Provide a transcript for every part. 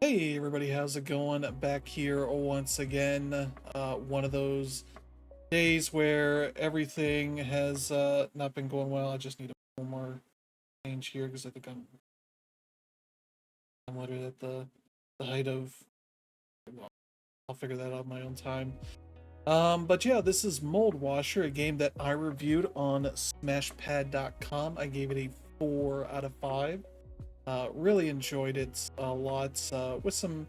Hey everybody, how's it going? Back here once again. One of those days where everything has not been going well. I just need a little more change here because I think I'm literally at the height of. Well, I'll figure that out on my own time. But yeah, this is Moldwasher, a game that I reviewed on SmashPad.com. I gave it a 4 out of 5. Really enjoyed it a lot, with some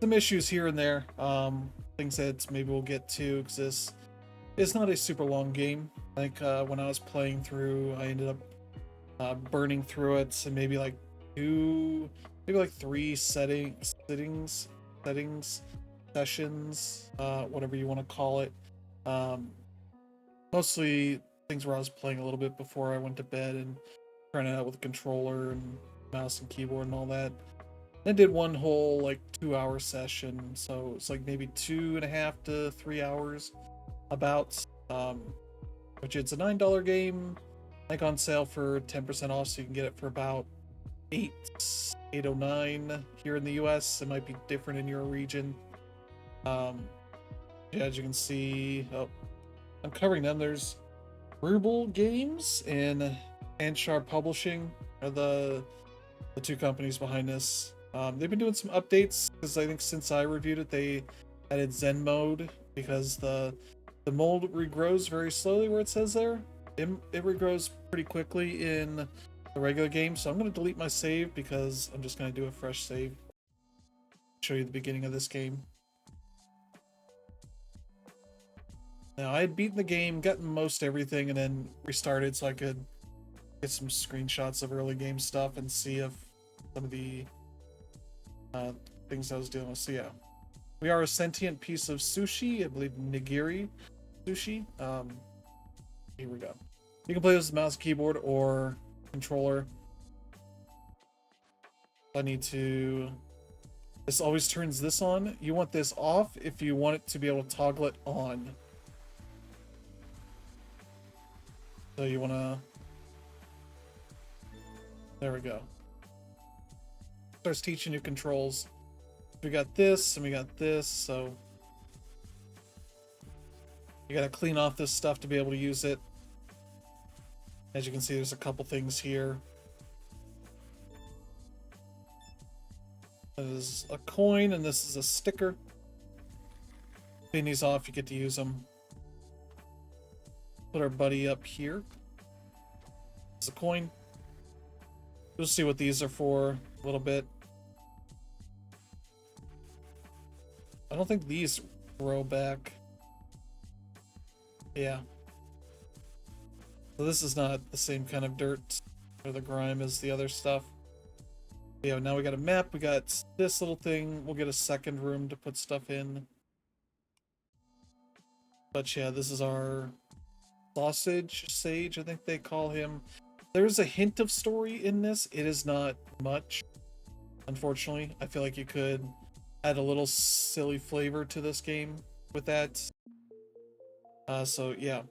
issues here and there. Things that maybe we'll get to because this is not a super long game. I think when I was playing through, I ended up burning through it, and maybe like maybe like three settings, sessions, whatever you want to call it. Um, Mostly things where I was playing a little bit before I went to bed and trying it out with a controller and mouse and keyboard and all that. I did one whole like 2 hour session, so it's like maybe 2.5 to 3 hours about. Which it's a $9 game, like on sale for 10% off, so you can get it for about 809 here in the US. It might be different in your region. Um, yeah, as you can see, oh, I'm covering them. There's Ruble Games and Anshar Publishing are the two companies behind this. They've been doing some updates because I think since I reviewed it, they added Zen mode because the mold regrows very slowly. Where it says there, it regrows pretty quickly in the regular game. So I'm gonna delete my save because I'm just gonna do a fresh save. Show you the beginning of this game. Now I had beaten the game, gotten most everything, and then restarted so I could get some screenshots of early game stuff and see if some of the things I was dealing with. So yeah, we are a sentient piece of sushi. I believe nigiri sushi. Here we go. You can play this with mouse, keyboard, or controller. I need to. This always turns this on. You want this off if you want it to be able to toggle it on. So you want to. There we go. Starts teaching you controls. We got this and we got this, so you gotta clean off this stuff to be able to use it. As you can see, there's a couple things here. This is a coin and this is a sticker. Clean these off, you get to use them. Put our buddy up here. It's a coin. We'll see what these are for a little bit. I don't think these grow back. Yeah. So this is not the same kind of dirt or the grime as the other stuff. Yeah, now we got a map. We got this little thing. We'll get a second room to put stuff in. But yeah, this is our sausage sage, I think they call him. There's a hint of story in this. It is not much, unfortunately. I feel like you could add a little silly flavor to this game with that. So yeah.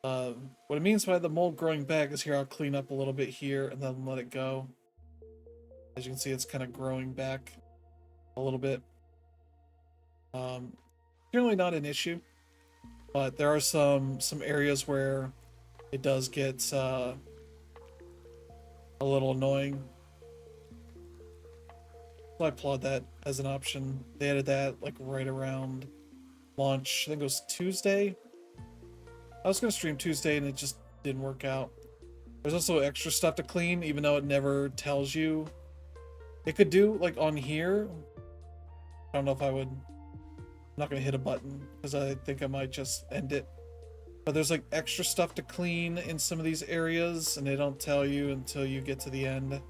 What it means by the mold growing back is here. I'll clean up a little bit here and then let it go. As you can see, it's kind of growing back a little bit. Generally not an issue, but there are some areas where it does get a little annoying. So I applaud that as an option. They added that like right around launch. I think it was Tuesday. I was gonna stream Tuesday and it just didn't work out. There's also extra stuff to clean, even though it never tells you. It could do like on here. I don't know if I would. I'm not gonna hit a button because I think I might just end it. But there's like extra stuff to clean in some of these areas, and they don't tell you until you get to the end.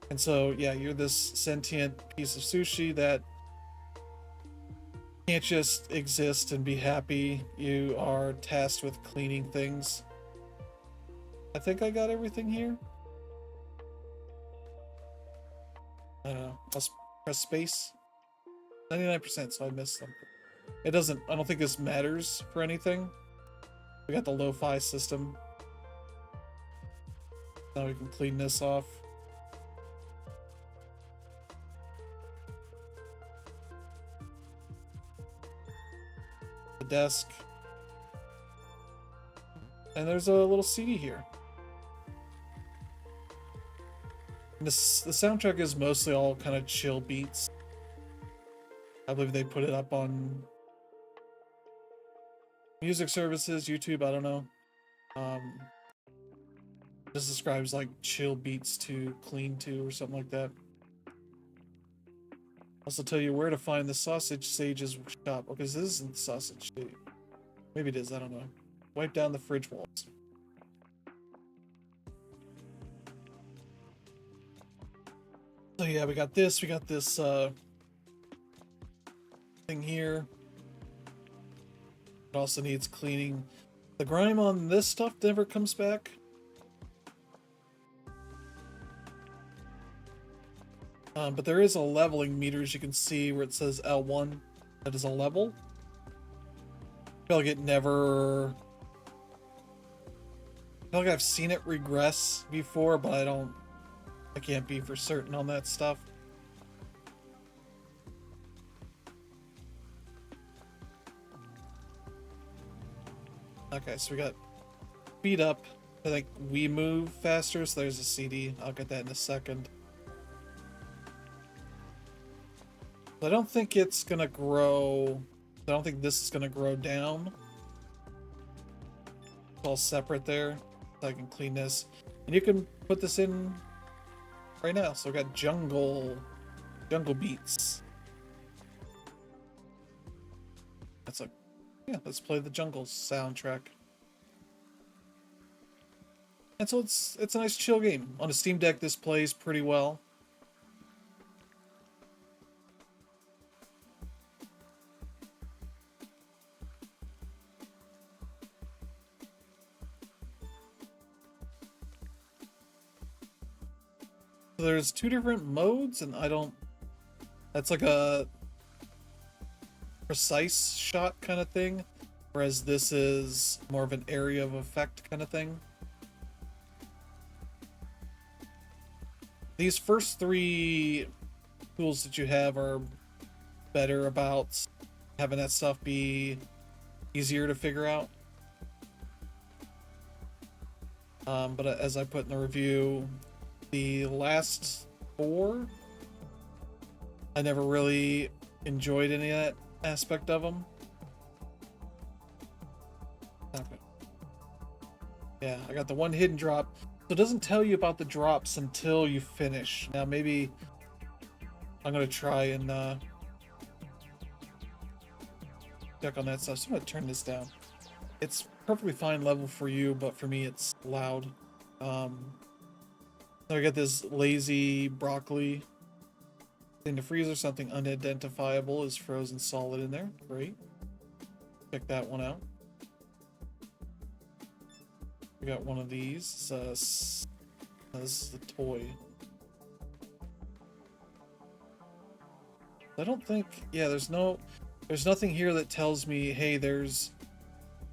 And so, yeah, you're this sentient piece of sushi that can't just exist and be happy. You are tasked with cleaning things. I think I got everything here. I don't know. I'll press space. 99%, so I missed something. It doesn't, I don't think this matters for anything. We got the lo-fi system. Now we can clean this off. desk. And there's a little CD here. The soundtrack is mostly all kind of chill beats. I believe they put it up on music services, YouTube, I don't know. This describes like chill beats to clean to or something like that. Also tell you where to find the sausage sage's shop. Okay, so this isn't the sausage sage. Maybe it is, I don't know. Wipe down the fridge walls. So yeah, we got this thing here. It also needs cleaning. The grime on this stuff never comes back. But there is a leveling meter, as you can see, where it says L1. That is a level. I feel like it never... I feel like I've seen it regress before, but I can't be for certain on that stuff. Okay, so we got speed up. I think we move faster, so there's a CD. I'll get that in a second. I don't think it's gonna grow. I don't think this is gonna grow down. It's all separate there. So I can clean this. And you can put this in right now. So we got jungle beats. That's like, yeah, let's play the jungle soundtrack. And so it's a nice chill game. On a Steam Deck, this plays pretty well. So there's two different modes, and that's like a precise shot kind of thing, whereas this is more of an area of effect kind of thing. These first three tools that you have are better about having that stuff be easier to figure out. But as I put in the review, the last four, I never really enjoyed any of that aspect of them. Okay. Yeah, I got the one hidden drop. So it doesn't tell you about the drops until you finish. Now maybe I'm gonna try and check on that stuff. So I'm gonna turn this down. It's perfectly fine level for you, but for me it's loud. So I got this lazy broccoli in the freezer. Something unidentifiable is frozen solid in there. Great. Check that one out. We got one of these. This is the toy. I don't think... Yeah, there's nothing here that tells me, hey, there's,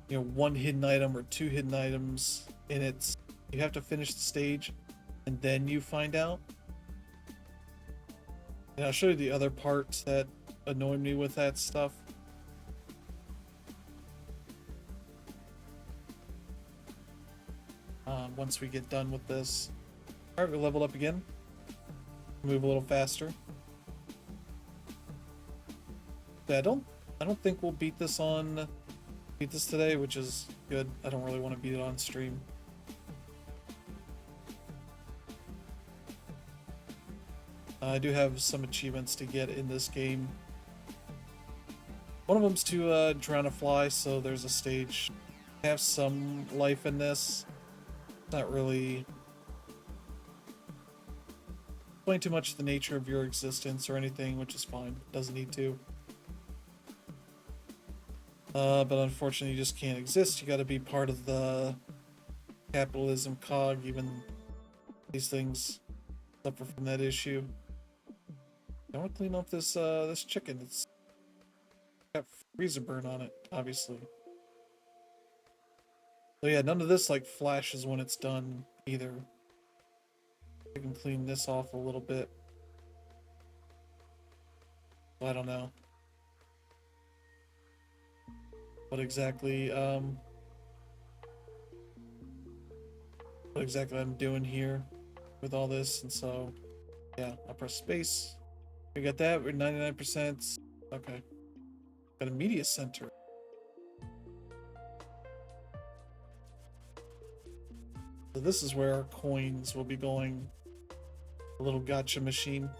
you know, one hidden item or two hidden items in it. You have to finish the stage and then you find out. And I'll show you the other parts that annoyed me with that stuff. Once we get done with this. Alright, we leveled up again. Move a little faster. Yeah, I don't think we'll beat this today, which is good. I don't really want to beat it on stream. I do have some achievements to get in this game. One of them's to drown a fly, so there's a stage. I have some life in this. Not really explain too much the nature of your existence or anything, which is fine. Doesn't need to. But unfortunately, you just can't exist. You got to be part of the capitalism cog. Even these things suffer from that issue. I want to clean up this this chicken. It's got freezer burn on it, obviously. So yeah, none of this like flashes when it's done either. I can clean this off a little bit. I don't know. what exactly I'm doing here with all this. And so yeah, I'll press space. We got that. We're 99%. Okay. Got a media center. So this is where our coins will be going. A little gotcha machine.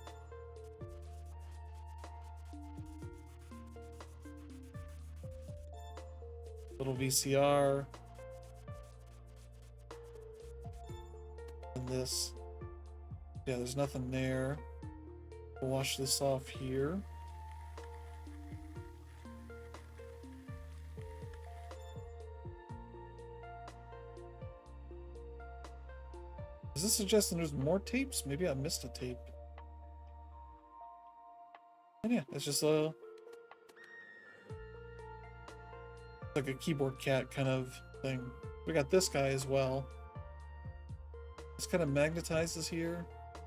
Little VCR. And this. Yeah, there's nothing there. We'll wash this off here. Is this suggesting there's more tapes? Maybe I missed a tape. And yeah, it's just like a keyboard cat kind of thing. We got this guy as well. This kind of magnetizes here.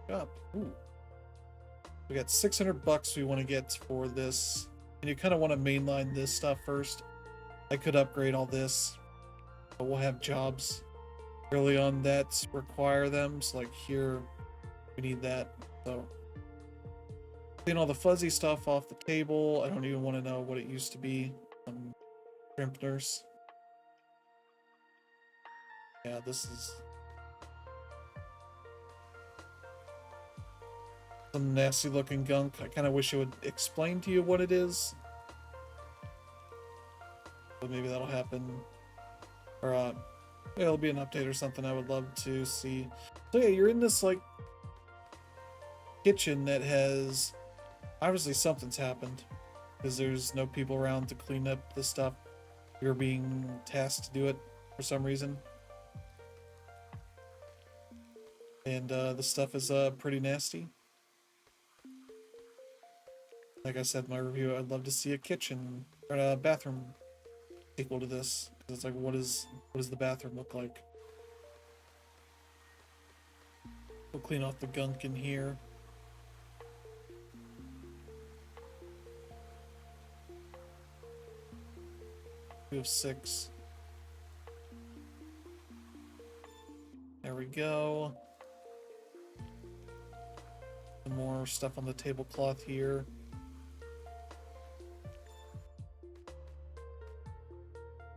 Up. Ooh. We got 600 bucks we want to get for this. And you kind of want to mainline this stuff first. I could upgrade all this, but we'll have jobs early on that require them. So like here, we need that. So clean all the fuzzy stuff off the table. I don't even want to know what it used to be. Shrimp nurse. Yeah, this is some nasty looking gunk. I kind of wish it would explain to you what it is. But maybe that'll happen. Or it'll be an update or something I would love to see. So yeah, you're in this like kitchen that has obviously something's happened because there's no people around to clean up the stuff. You're being tasked to do it for some reason. And the stuff is pretty nasty. Like I said in my review, I'd love to see a kitchen or a bathroom equal to this. It's like, what does the bathroom look like? We'll clean off the gunk in here. We have 6. There we go. Some more stuff on the tablecloth here.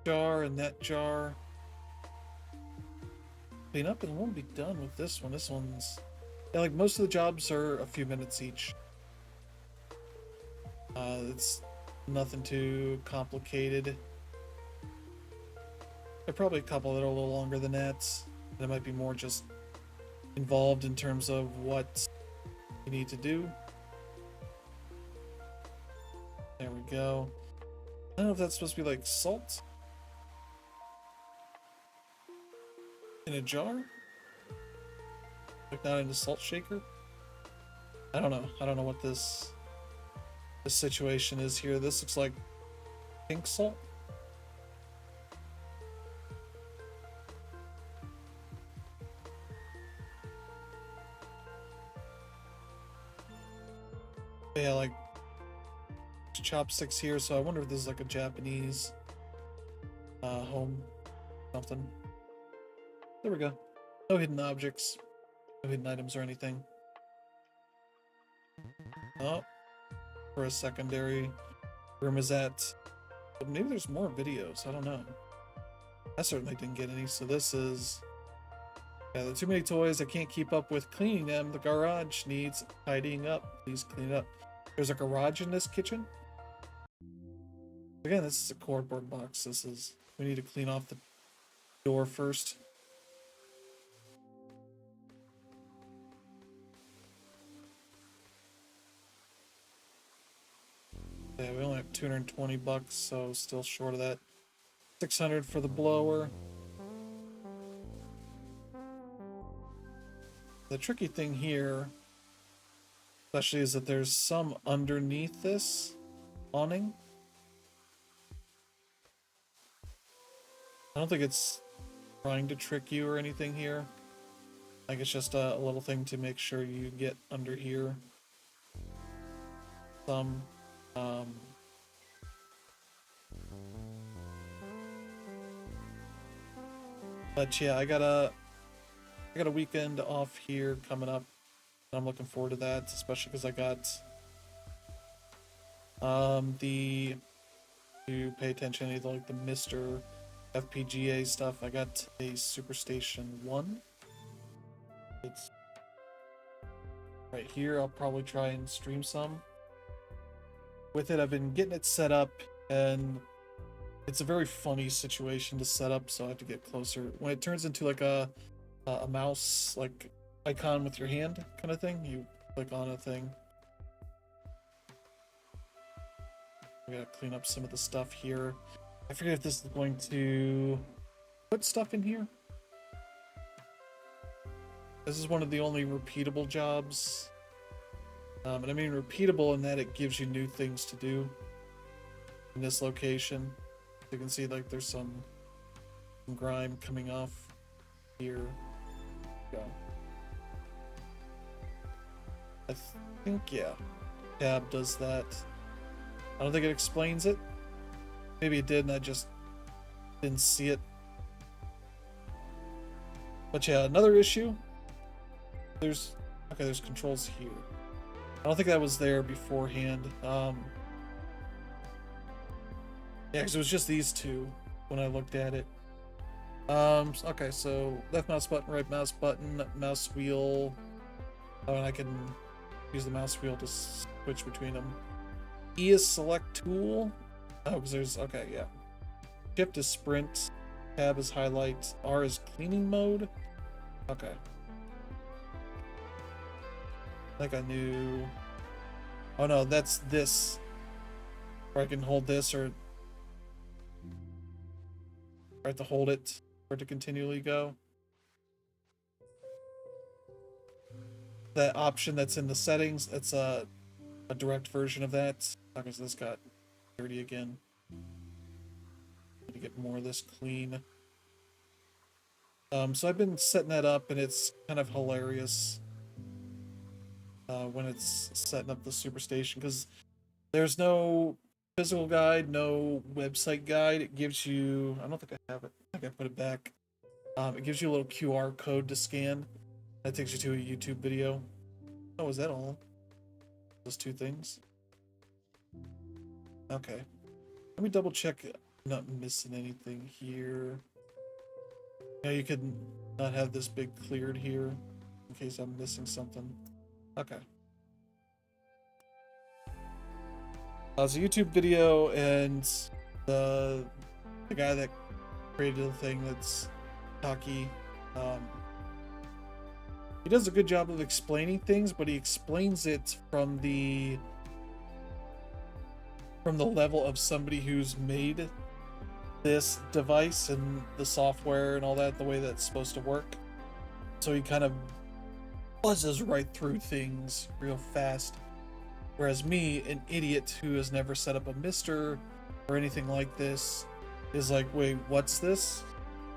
Jar and that jar. Clean up and won't be done with this one. This one's... Yeah, like most of the jobs are a few minutes each. It's nothing too complicated. There are probably a couple that are a little longer than that. That might be more just involved in terms of what you need to do. There we go. I don't know if that's supposed to be like salt in a jar, like not in a salt shaker. I don't know what this situation is here. This looks like pink salt. Yeah, like chopsticks here, so I wonder if this is like a Japanese home something. There we go. No hidden objects, no hidden items or anything. Oh, for a secondary room is that, but maybe there's more videos. I don't know. I certainly didn't get any. So this is, yeah, there are too many toys. I can't keep up with cleaning them. The garage needs tidying up. Please clean it up. There's a garage in this kitchen. Again, this is a cardboard box. We need to clean off the door first. Yeah, we only have 220 bucks, so still short of that. 600 for the blower. The tricky thing here, especially, is that there's some underneath this awning. I don't think it's trying to trick you or anything here. Like, it's just a little thing to make sure you get under here. But yeah, I got a weekend off here coming up. I'm looking forward to that, especially because I got the to pay attention to like the Mr. FPGA stuff. I got a Superstation 1. It's right here. I'll probably try and stream some with it. I've been getting it set up, and it's a very funny situation to set up, so I have to get closer. When it turns into like a mouse like icon with your hand kind of thing, you click on a thing. I gotta clean up some of the stuff here. I forget if this is going to put stuff in here. This is one of the only repeatable jobs. And I mean repeatable in that it gives you new things to do in this location. You can see like there's some grime coming off here. Go. I think, yeah, tab does that. I don't think it explains it. Maybe it did and I just didn't see it. But yeah, another issue. There's controls here. I don't think that was there beforehand. Yeah, because it was just these two when I looked at it. Okay, so left mouse button, right mouse button, mouse wheel. Oh, and I can use the mouse wheel to switch between them. E is select tool. Oh, because there's, okay, yeah. Shift is sprint. Tab is highlight. R is cleaning mode. Okay. I think I knew. Oh no, that's this. Or I can hold this, or I have to hold it for it to continually go. That option that's in the settings, that's a direct version of that. Okay, so this got dirty again. Need to get more of this clean. So I've been setting that up, and it's kind of hilarious when it's setting up the Superstation, because there's no physical guide, no website guide. It gives you, I don't think I have it. I think I put it back. It gives you a little QR code to scan. That takes you to a YouTube video. Oh, is that all? Those two things? Okay. Let me double check I'm not missing anything here. Yeah, you could not have this big cleared here in case I'm missing something. Okay. It's a YouTube video, and the guy that created the thing that's Taki, he does a good job of explaining things, but he explains it from the level of somebody who's made this device and the software and all that, the way that's supposed to work. So he kind of buzzes right through things real fast. Whereas me, an idiot who has never set up a Mister or anything like this, is like, wait, what's this?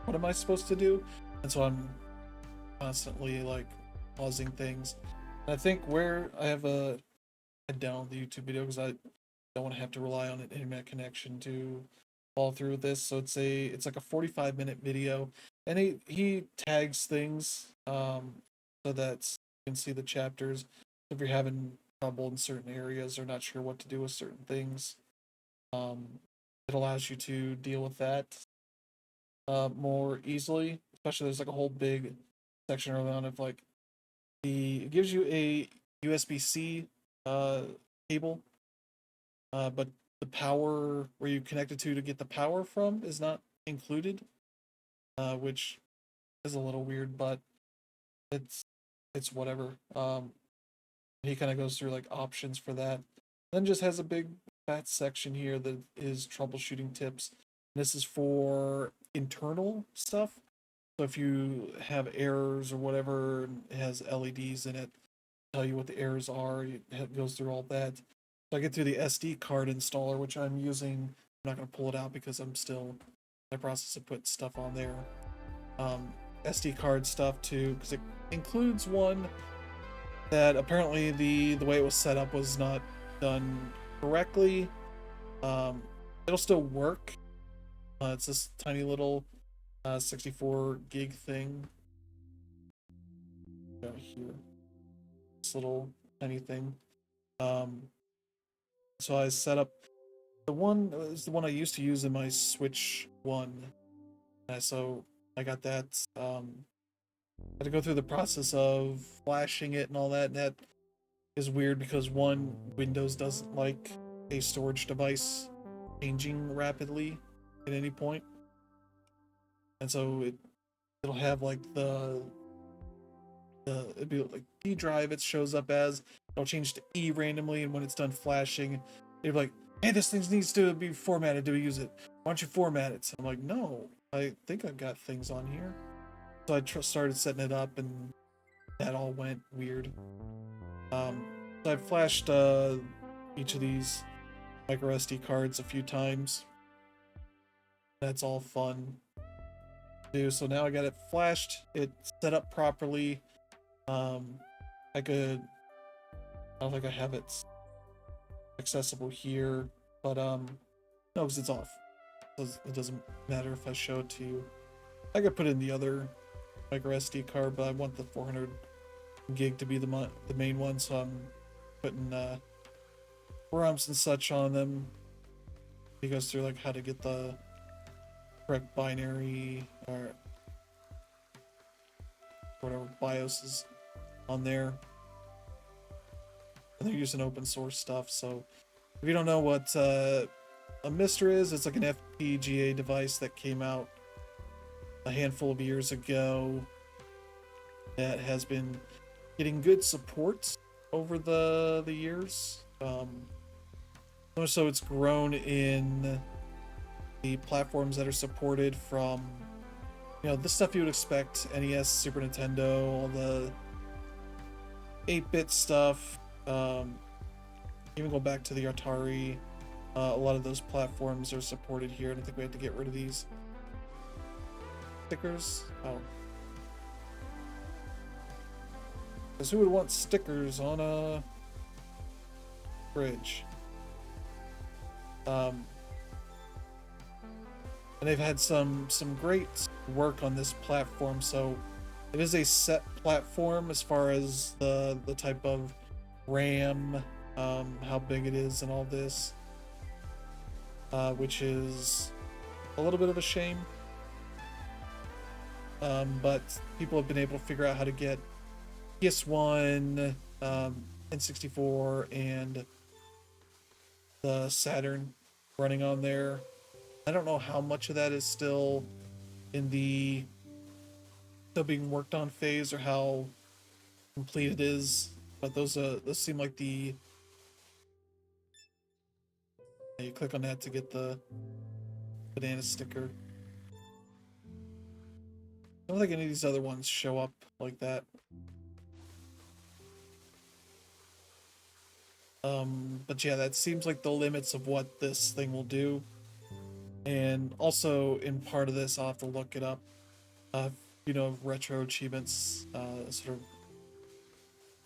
What am I supposed to do? And so I'm constantly like pausing things. And I think where I have I download the YouTube video because I don't want to have to rely on an internet connection to follow through with this. So it's like a 45-minute video, and he tags things so that you can see the chapters. If you're having trouble in certain areas or not sure what to do with certain things, it allows you to deal with that more easily. Especially there's like a whole big section early on of like it gives you a USB-C cable, but the power where you connect it to get the power from is not included, which is a little weird, but it's whatever. He kind of goes through like options for that. Then just has a big fat section here that is troubleshooting tips. This is for internal stuff. So if you have errors or whatever, it has LEDs in it, tell you what the errors are. It goes through all that. So I get through the SD card installer, which I'm using. I'm not going to pull it out because I'm still in the process of putting stuff on there. SD card stuff too, because it includes one that apparently the way it was set up was not done correctly. It'll still work. It's this tiny little 64 gig thing. Got here, this little tiny thing. Um, so I set up the one is the one I used to use in my Switch One. So I got that. Had to go through the process of flashing it and all that. And that is weird because one, Windows doesn't like a storage device changing rapidly at any point, and so it'll have like the it'd be like D drive it shows up as, it'll change to E randomly, and when it's done flashing, it'll be like, hey, this thing needs to be formatted. Do we use it? Why don't you format it? So I'm like, no, I think I've got things on here. So I started setting it up, and that all went weird. So I flashed each of these micro SD cards a few times. That's all fun to do. So now I got it flashed. It's set up properly. I don't think I have it accessible here, but no, because it's off. It doesn't matter if I show it to you. I could put in the other micro SD card, but I want the 400 gig to be the main one, so I'm putting ROMs and such on them. He goes through like how to get the correct binary or whatever BIOS is on there. And they're using open source stuff, so if you don't know what a Mister is, it's like an FPGA device that came out a handful of years ago that has been getting good support over the years. So it's grown in the platforms that are supported, from the stuff you would expect: NES, Super Nintendo, all the 8-bit stuff, even go back to the Atari. A lot of those platforms are supported here. I don't think we have to get rid of these stickers. Oh, because who would want stickers on a fridge? And they've had some great work on this platform. So it is a set platform as far as the type of RAM, how big it is, and all this, which is a little bit of a shame. But people have been able to figure out how to get PS1, N64, and the Saturn running on there. I don't know how much of that is still in the still being worked on phase, or how complete it is, but those seem like the, you click on that to get the banana sticker. I don't think any of these other ones show up like that. But yeah, that seems like the limits of what this thing will do. And also, in part of this, I'll have to look it up. Retro achievements, sort of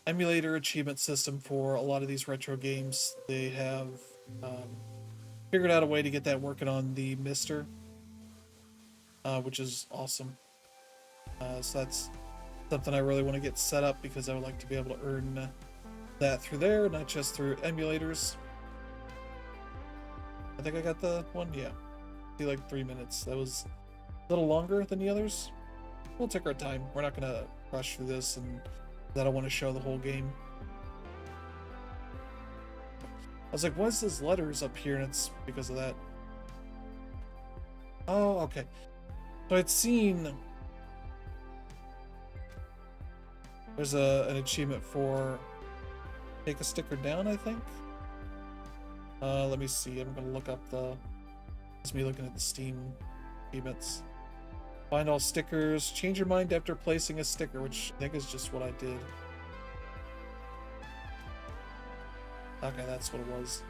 emulator achievement system for a lot of these retro games. They have figured out a way to get that working on the Mister, which is awesome. So that's something I really want to get set up, because I would like to be able to earn that through there, not just through emulators. I think I got the one, yeah. Like 3 minutes. That was a little longer than the others. We'll take our time. We're not gonna rush through this, and I don't want to show the whole game. I was like, what is this letters up here? And it's because of that. Oh, okay. So I'd seen there's an achievement for take a sticker down, I think. Let me see. I'm gonna look up the. It's me looking at the Steam achievements. Find all stickers. Change your mind after placing a sticker, which I think is just what I did. Okay, that's what it was.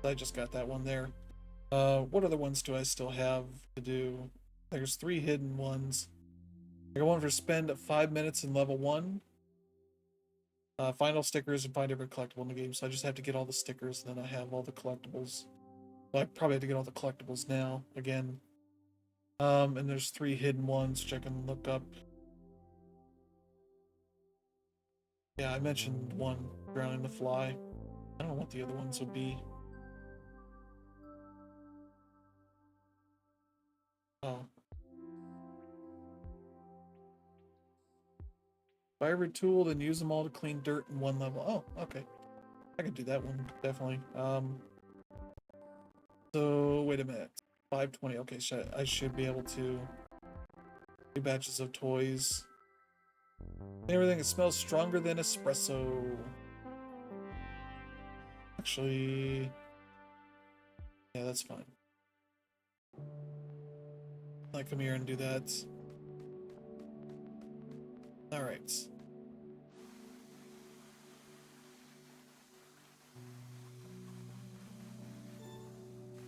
I just got that one there. What other ones do I still have to do? There's 3 hidden ones. I got one for spend 5 minutes in level 1. Find all stickers and find every collectible in the game. So I just have to get all the stickers, and then I have all the collectibles. Well, I probably have to get all the collectibles now, again. And there's 3 hidden ones which I can look up. Yeah, I mentioned one, drowning the fly. I don't know what the other ones would be. Oh. Buy every tool, then use them all to clean dirt in one level. Oh, okay. I can do that one, definitely. So, wait a minute. 520. Okay, I should be able to... 2 batches of toys. Everything that smells stronger than espresso. Actually... Yeah, that's fine. I come here and do that. Alright.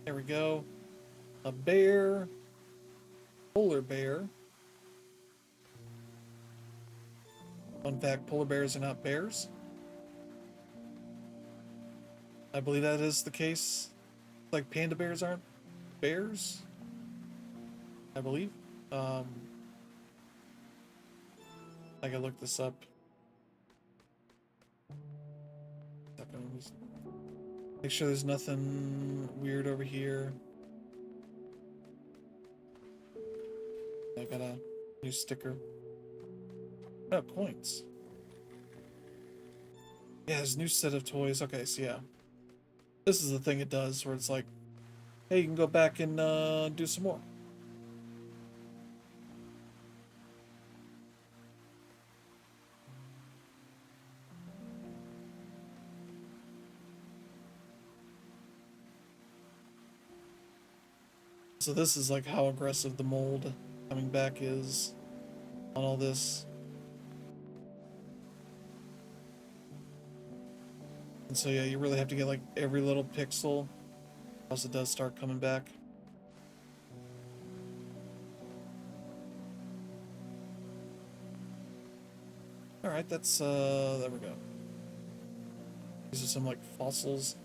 There we go. A bear. Polar bear. Fun fact, polar bears are not bears. I believe that is the case. Like panda bears aren't bears, I believe. I gotta look this up. Make sure there's nothing weird over here. I got a new sticker. Oh, coins. Yeah, there's a new set of toys. Okay, so yeah. This is the thing it does, where it's like, hey, you can go back and do some more. So this is like how aggressive the mold coming back is on all this. And so yeah, you really have to get like every little pixel, else it does start coming back. Alright, that's there we go. These are some like fossils.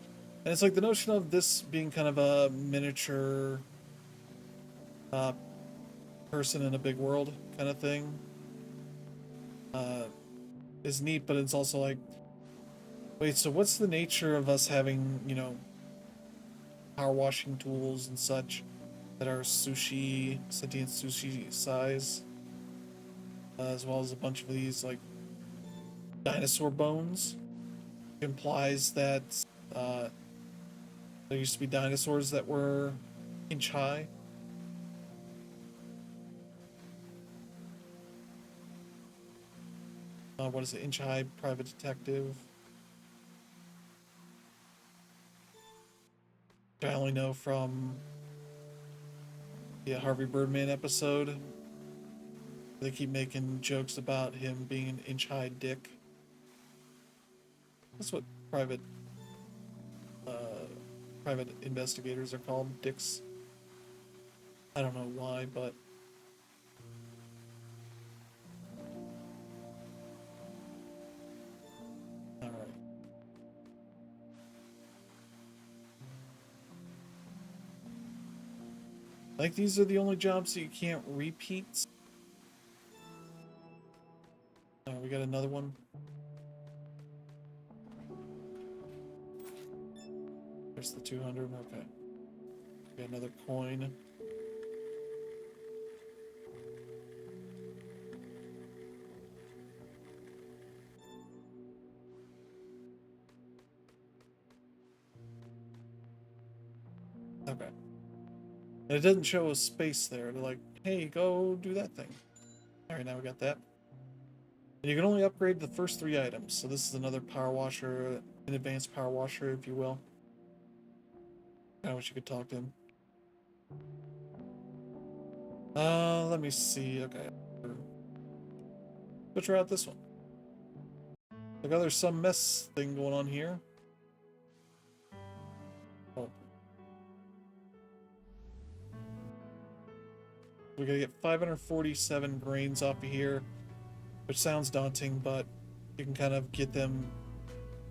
And it's like the notion of this being kind of a miniature person in a big world kind of thing is neat, but it's also like, wait, so what's the nature of us having, you know, power washing tools and such that are sushi, sentient sushi size, as well as a bunch of these like dinosaur bones? It implies that there used to be dinosaurs that were inch high. What is it? Inch high private detective. I only know from the Harvey Birdman episode. They keep making jokes about him being an inch high dick. That's what private investigators are called, dicks. I don't know why, but all right. I think these are the only jobs that you can't repeat. Oh, we got another one. There's the 200. Okay. We got another coin. Okay. And it doesn't show a space there. They're like, hey, go do that thing. Alright, now we got that. And you can only upgrade the first 3 items. So this is another power washer, an advanced power washer, if you will. I wish you could talk to him. Let me see. Okay. Let's try out this one. Look how there's some mess thing going on here. Oh. We gotta get 547 grains off of here, which sounds daunting, but you can kind of get them.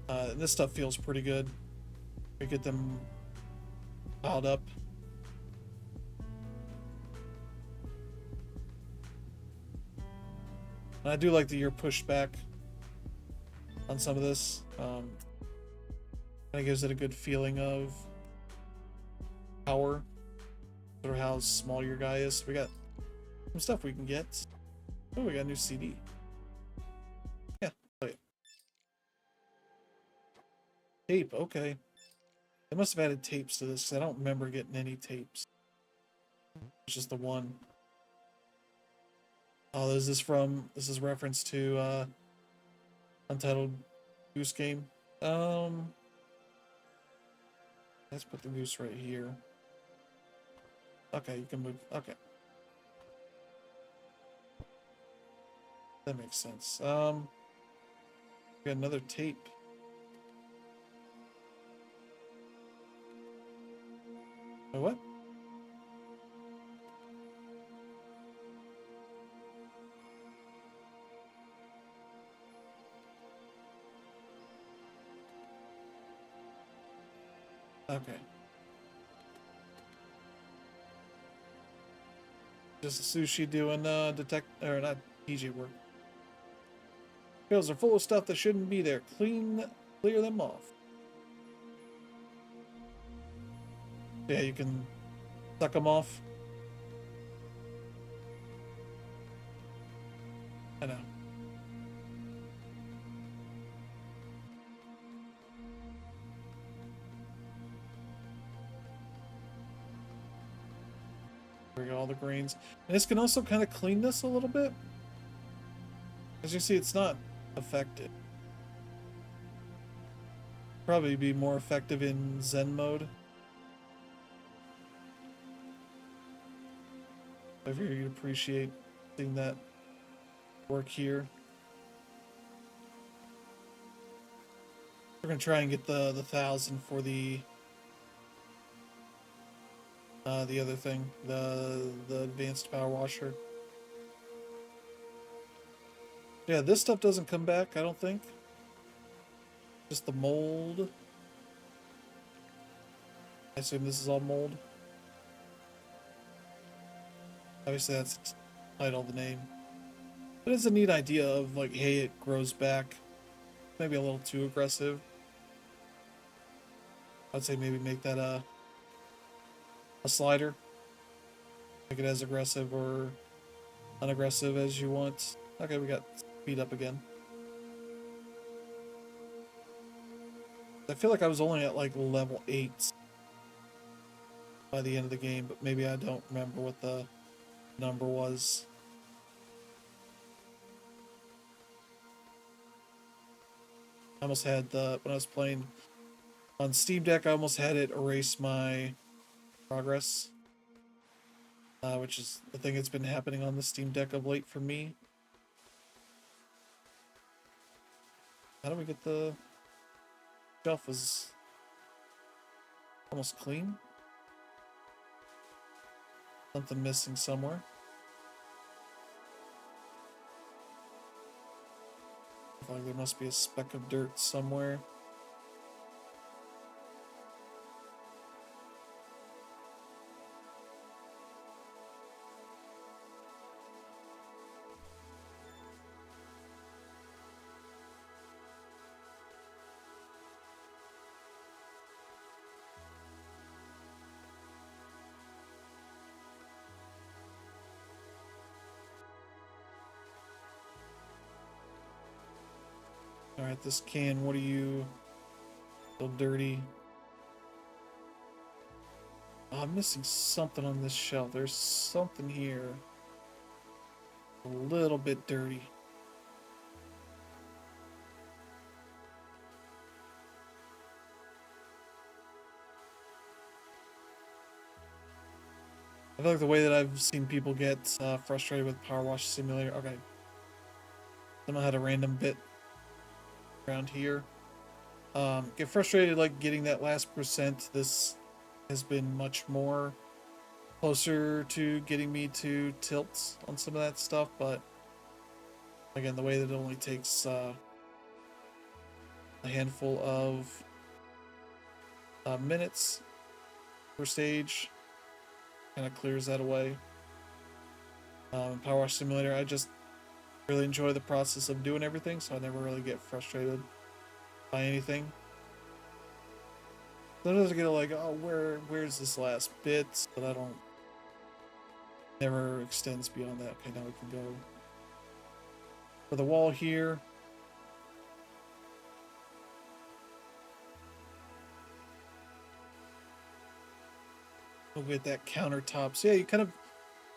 And this stuff feels pretty good. We get them piled up. And I do like that you're pushed back on some of this. Kind of gives it a good feeling of power, or how small your guy is. We got some stuff we can get. Oh, we got a new CD. Yeah, play it. Tape, okay. They must have added tapes to this because I don't remember getting any tapes. It's just the one. Oh, is this from? This is reference to Untitled Goose Game. Let's put the goose right here. Okay, you can move. Okay, that makes sense. We got another tape. Oh, what? Okay. Just sushi doing detect or not PJ work. Fields are full of stuff that shouldn't be there. Clear them off. Yeah, you can suck them off. I know. Bring all the grains. And this can also kind of clean this a little bit. As you see, it's not affected. Probably be more effective in Zen mode. I figure you'd appreciate seeing that work here. We're gonna try and get the 1,000 for the other thing, the advanced power washer. Yeah, this stuff doesn't come back, I don't think. Just the mold. I assume this is all mold. Obviously that's the title of the name. But it's a neat idea of like, hey, it grows back. Maybe a little too aggressive. I'd say maybe make that a slider. Make it as aggressive or unaggressive as you want. Okay, we got speed up again. I feel like I was only at like level 8 by the end of the game, but maybe I don't remember what the number was. I almost had when I was playing on Steam Deck, I almost had it erase my progress. Which is the thing that's been happening on the Steam Deck of late for me. How do we get the shelf was almost clean? Something missing somewhere. I feel like there must be a speck of dirt somewhere. Alright, this can, what are you? Still dirty. Oh, I'm missing something on this shelf. There's something here. A little bit dirty. I feel like the way that I've seen people get frustrated with Power Wash Simulator. Okay. Someone had a random bit around here. Get frustrated like getting that last percent. This has been much more closer to getting me to tilt on some of that stuff, but again, the way that it only takes a handful of minutes per stage kind of clears that away. Power Wash Simulator, I just really enjoy the process of doing everything, so I never really get frustrated by anything. Sometimes I get like, oh, where's this last bit? But I don't. Never extends beyond that. Okay, now we can go for the wall here. We'll get that countertop. So yeah, you kind of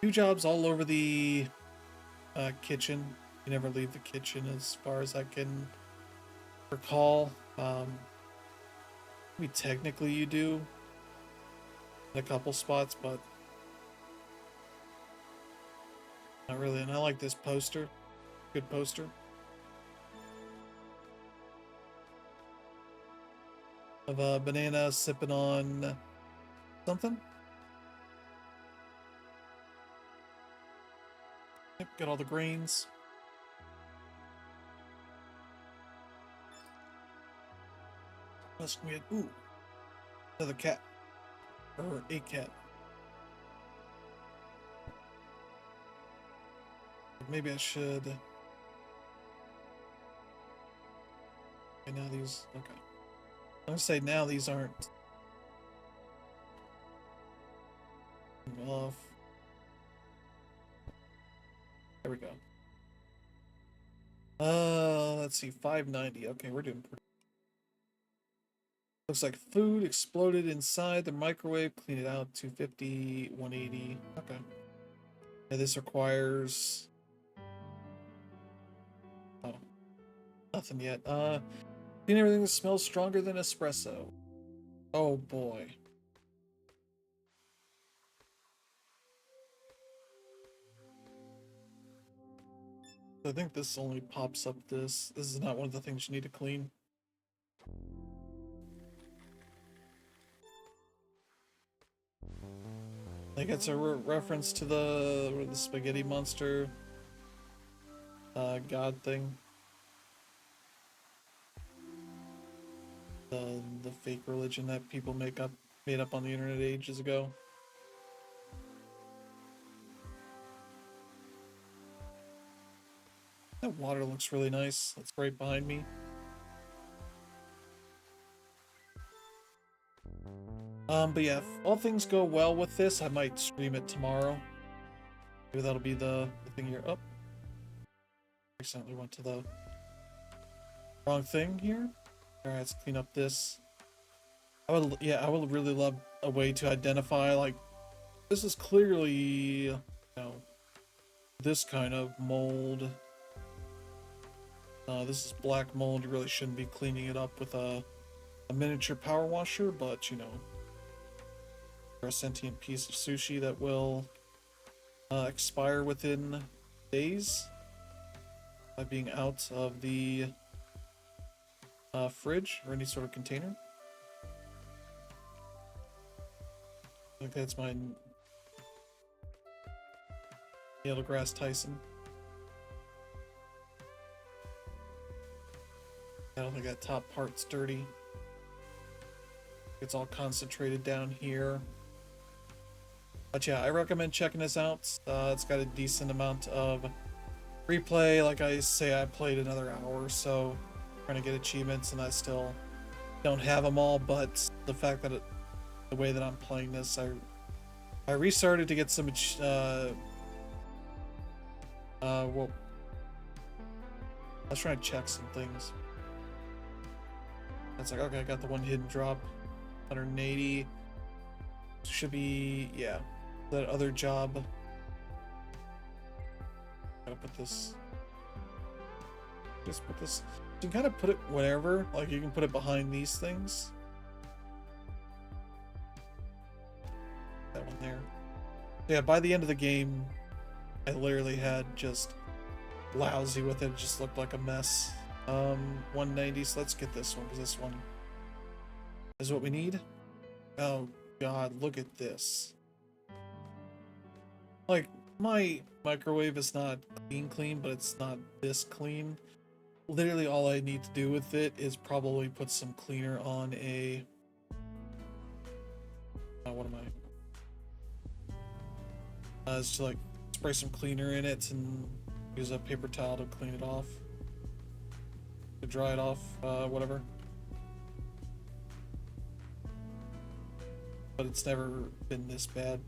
do jobs all over the kitchen. You never leave the kitchen as far as I can recall. Maybe technically you do in a couple spots, but not really. And I like this poster. Good poster. Of a banana sipping on something. Yep, got all the grains. What else can we add? Ooh, another cat. Or a cat. Maybe I should. Okay, now these. Okay. I'm gonna say now these aren't off. There we go. Let's see, 590. Okay, we're doing pretty. Looks like food exploded inside the microwave. Clean it out. 250, 180. Okay. Yeah, this requires. Oh, nothing yet. Clean everything that smells stronger than espresso. Oh boy. I think this only pops up this. This is not one of the things you need to clean. I think it's a reference to the spaghetti monster god thing. The fake religion that people made up on the internet ages ago. That water looks really nice. That's right behind me. But yeah, if all things go well with this, I might stream it tomorrow. Maybe that'll be the thing here. Oh, accidentally went to the wrong thing here. All right, let's clean up this. I would really love a way to identify, like, this is clearly, you know, this kind of mold. This is black mold. You really shouldn't be cleaning it up with a miniature power washer, but you know, a sentient piece of sushi that will expire within days by being out of the fridge or any sort of container. I think that's my Neil deGrasse Tyson. I don't think that top part's dirty. It's all concentrated down here. But yeah, I recommend checking this out. It's got a decent amount of replay. Like I say, I played another hour or so trying to get achievements, and I still don't have them all. But the fact that the way that I'm playing this, I restarted to get some well, I was trying to check some things. It's like, okay, I got the one hidden drop, 180. Should be, yeah, that other job. Gotta put this, just put this, you can kind of put it wherever, like you can put it behind these things. That one there. Yeah, by the end of the game, I literally had just lousy with it. It just looked like a mess. 190, so let's get this one, because this one is what we need. Oh god, look at this. Like, my microwave is not clean, but it's not this clean. Literally all I need to do with it is probably put some cleaner on a... what am I? It's to like spray some cleaner in it and use a paper towel to clean it off, to dry it off, whatever. But it's never been this bad.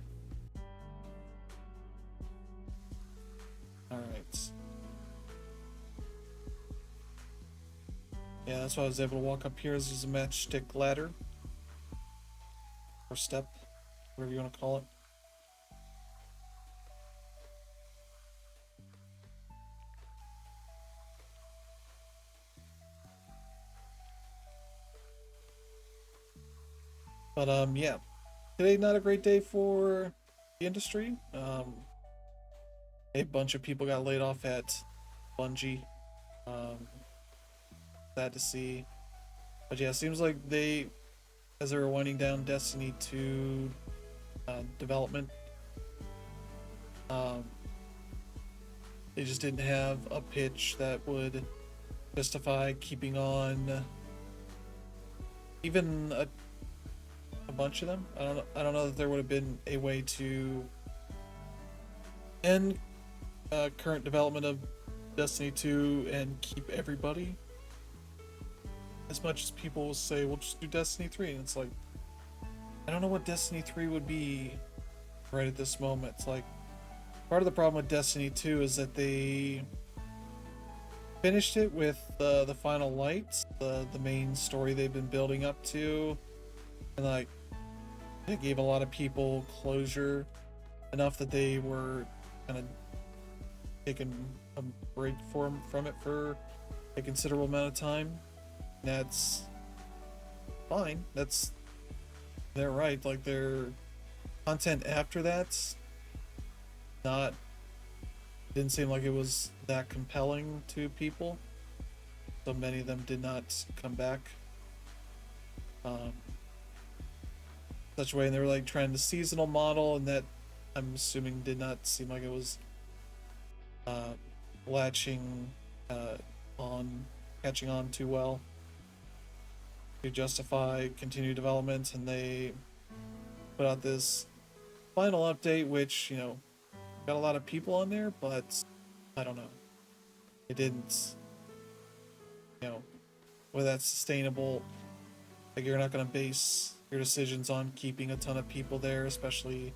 Alright. Yeah, that's why I was able to walk up here. This is a matchstick ladder. Or step, whatever you want to call it. But yeah. Today, not a great day for the industry. A bunch of people got laid off at Bungie. Sad to see. But yeah, it seems like as they were winding down Destiny 2 development, they just didn't have a pitch that would justify keeping on even a bunch of them. I don't know that there would have been a way to end current development of Destiny 2 and keep everybody. As much as people will say, we'll just do Destiny 3, and it's like, I don't know what Destiny 3 would be right at this moment. It's like, part of the problem with Destiny 2 is that they finished it with the final light, the main story they've been building up to, and like, it gave a lot of people closure enough that they were kind of taking a break from it for a considerable amount of time. That's fine. They're right. Like, their content after that didn't seem like it was that compelling to people. So many of them did not come back. Such a way, and they were like trying the seasonal model, and that I'm assuming did not seem like it was catching on too well to justify continued development, and they put out this final update, which, you know, got a lot of people on there, but I don't know. It didn't, you know, whether that's sustainable. Like, you're not going to base your decisions on keeping a ton of people there, especially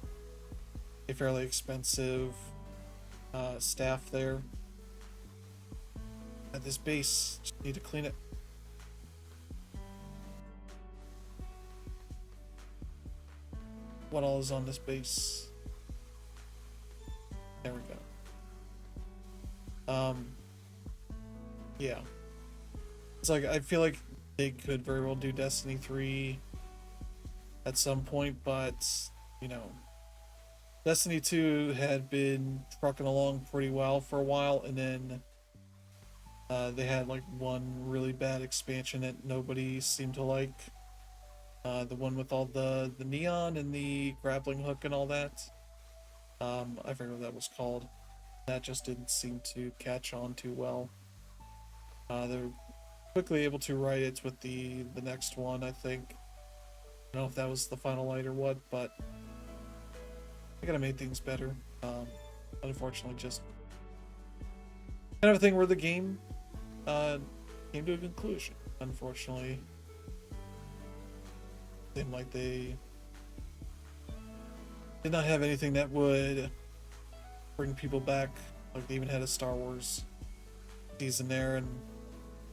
a fairly expensive staff there. At this base, just need to clean it. What all is on this base? There we go. Yeah. It's like, I feel like they could very well do Destiny 3 at some point, but, you know, Destiny 2 had been trucking along pretty well for a while, and then they had like one really bad expansion that nobody seemed to like. The one with all the neon and the grappling hook and all that. I forget what that was called. That just didn't seem to catch on too well. They're quickly able to write it with the next one, I think. I don't know if that was the final light or what, but I gotta make things better. Unfortunately, just kind of a thing where the game came to a conclusion. Unfortunately, seemed like they did not have anything that would bring people back. Like, they even had a Star Wars season there, and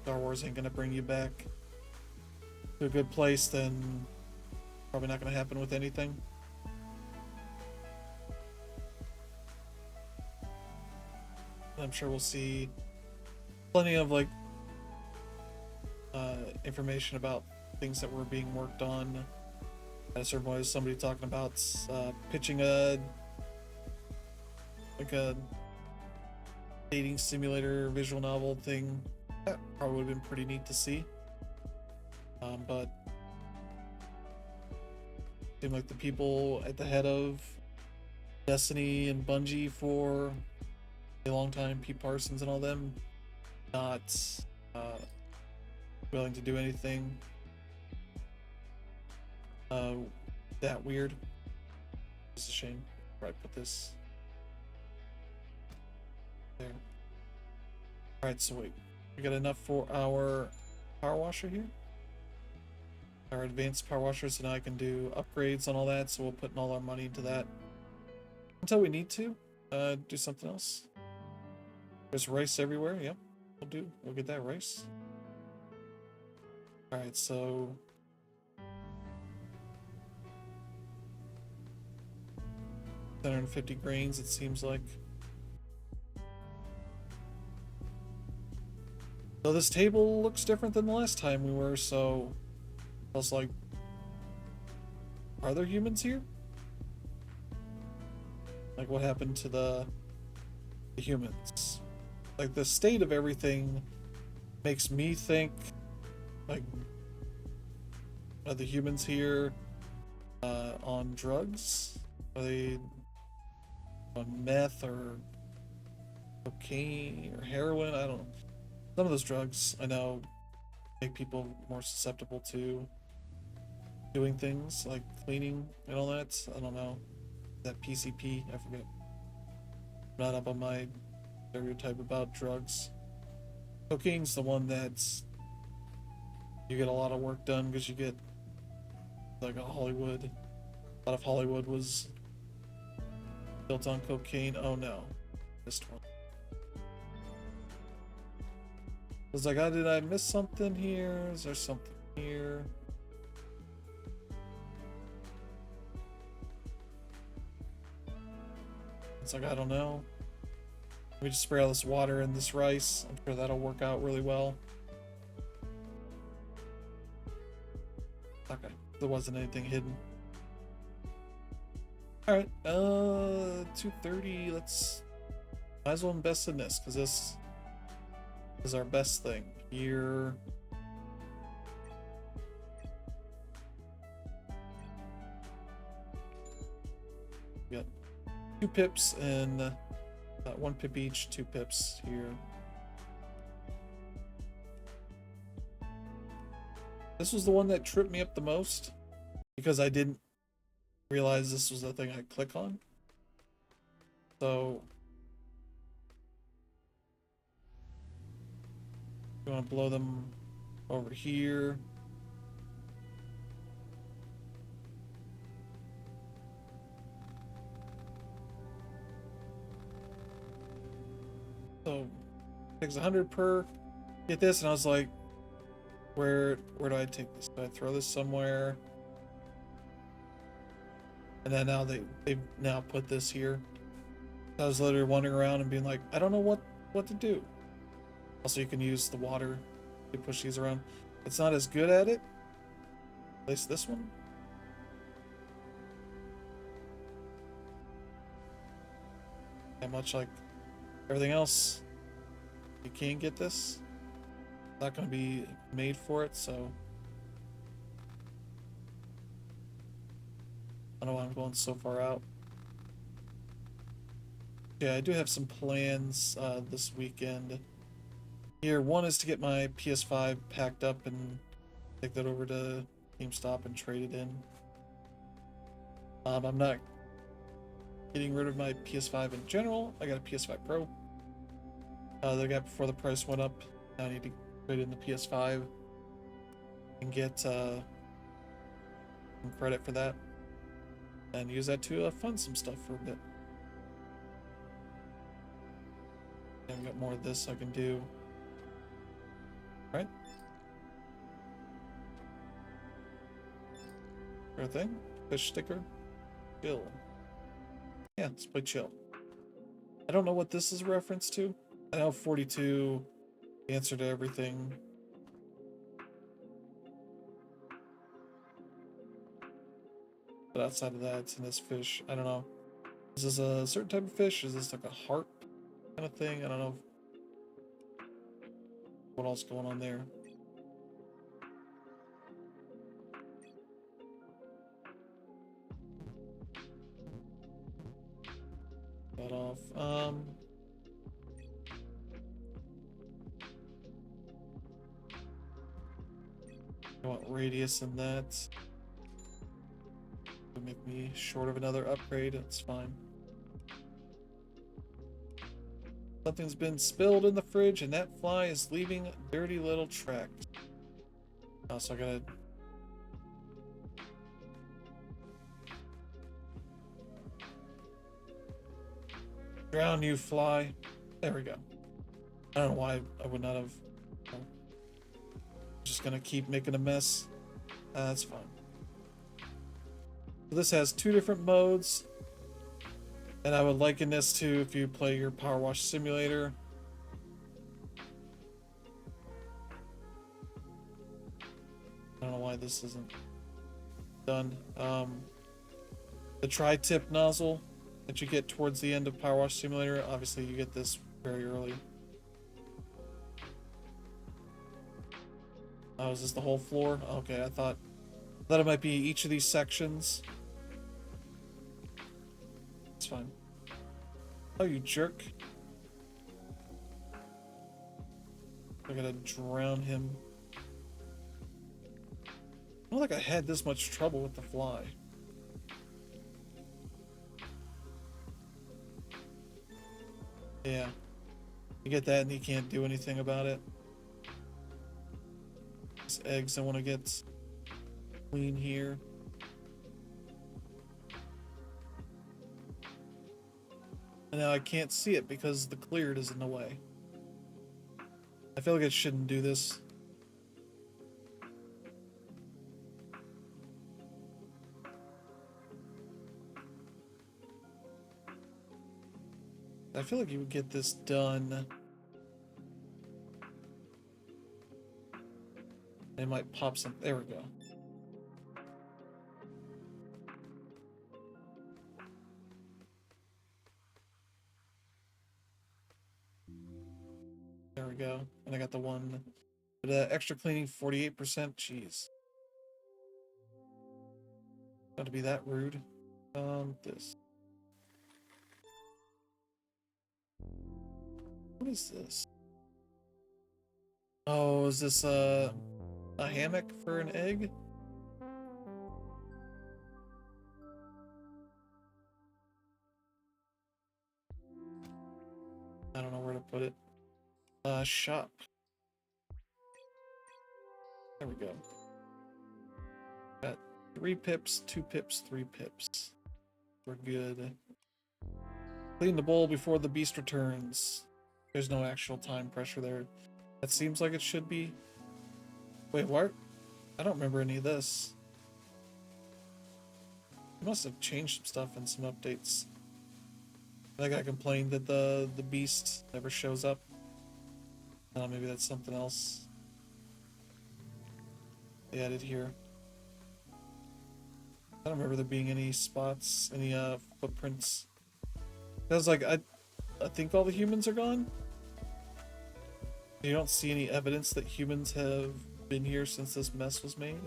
Star Wars ain't gonna bring you back to a good place. Then probably not gonna happen with anything. I'm sure we'll see plenty of like information about things that were being worked on. At a certain point, was somebody talking about pitching a dating simulator visual novel thing. That probably would have been pretty neat to see. But it seemed like the people at the head of Destiny and Bungie for a long time, Pete Parsons and all them, not willing to do anything that weird. It's a shame. Right, put this there. Alright, so wait. We got enough for our power washer here? Our advanced power washer, so now I can do upgrades on all that, so we'll put all our money into that. Until we need to, do something else. There's rice everywhere, yep. We'll get that rice. Alright, so... 150 grains, it seems like. So this table looks different than the last time we were, so I was like, are there humans here? Like, what happened to the humans? Like, the state of everything makes me think, like, are the humans here on drugs? Are they on meth or cocaine or heroin? I don't know. Some of those drugs I know make people more susceptible to doing things like cleaning and all that. I don't know. That PCP, I forget. Not up on my stereotype about drugs. Cocaine's the one that's you get a lot of work done because you get like a Hollywood. A lot of Hollywood was built on cocaine. Oh no, this one. I was like, oh, did I miss something here? Is there something here? It's like, I don't know. We just spray all this water in this rice. I'm sure that'll work out really well. Okay, there wasn't anything hidden. Alright, 230, let's... Might as well invest in this, because this is our best thing. Here... We got 2 pips and 1 pip each, 2 pips here. This was the one that tripped me up the most because I didn't realize this was the thing I'd click on. So you want to blow them over here. So takes 100 per. Get this, and I was like, where do I take this? Do I throw this somewhere? And then now they've now put this here. I was literally wandering around and being like, I don't know what to do. Also, you can use the water to push these around. It's not as good at it. At least this one. And much like everything else, you can't get this. It's not going to be made for it, so I don't know why I'm going so far out. Yeah, I do have some plans this weekend. Here, one is to get my PS5 packed up and take that over to GameStop and trade it in. I'm not getting rid of my PS5 in general. I got a PS5 Pro that I got before the price went up. Now I need to trade in the PS5 and get some credit for that and use that to fund some stuff for a bit. I've got more of this I can do. Right? Fair thing. Fish sticker. Chill. Yeah, let's play chill. I don't know what this is a reference to. I know 42 answer to everything. But outside of that, it's in this fish. I don't know. Is this a certain type of fish? Is this like a harp kind of thing? I don't know what else going on there. Cut off. I want radius in that. It'll make me short of another upgrade. That's fine. Something's been spilled in the fridge and that fly is leaving dirty little tracks. Oh, so I gotta... Drown, you fly. There we go. I don't know why I would not have... Just gonna keep making a mess. That's fine. So this has 2 different modes. And I would liken this to if you play your Power Wash Simulator. I don't know why this isn't done. The tri-tip nozzle that you get towards the end of Power Wash Simulator, obviously you get this very early. Oh, is this the whole floor? Okay, I thought it might be each of these sections. It's fine. Oh, you jerk. I gotta drown him. I don't think I had this much trouble with the fly. Yeah. You get that and you can't do anything about it. These eggs I want to get clean here. And now I can't see it because the cleared is in the way. I feel like I shouldn't do this. I feel like you would get this done. It might pop some. There we go. There we go. And I got the one. But extra cleaning 48%. Jeez. Not to be that rude. This. What is this? Oh, is this a hammock for an egg? I don't know where to put it. Shop. There we go. Got 3 pips, 2 pips, 3 pips. We're good. Clean the bowl before the beast returns. There's no actual time pressure there. That seems like it should be. Wait, what? I don't remember any of this. They must have changed some stuff in some updates. I think I complained that the beast never shows up. Maybe that's something else they added here. I don't remember there being any spots, any footprints. I was like, I think all the humans are gone. You don't see any evidence that humans have been here since this mess was made.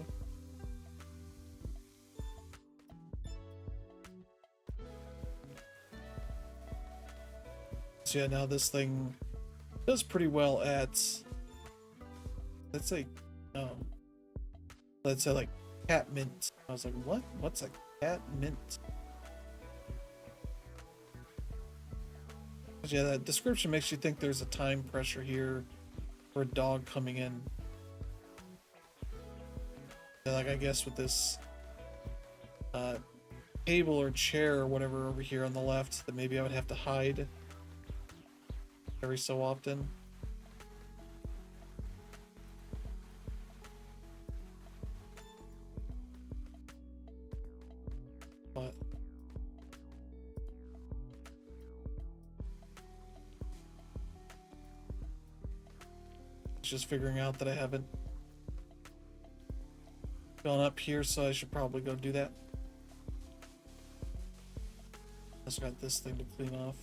So yeah, now this thing does pretty well at, let's say, let's say like cat mint. I was like, what? What's a cat mint? But yeah, that description makes you think there's a time pressure here for a dog coming in. Yeah, like I guess with this table or chair or whatever over here on the left, that maybe I would have to hide every so often. But it's just figuring out that I haven't gone up here, so I should probably go do that. Also got this thing to clean off.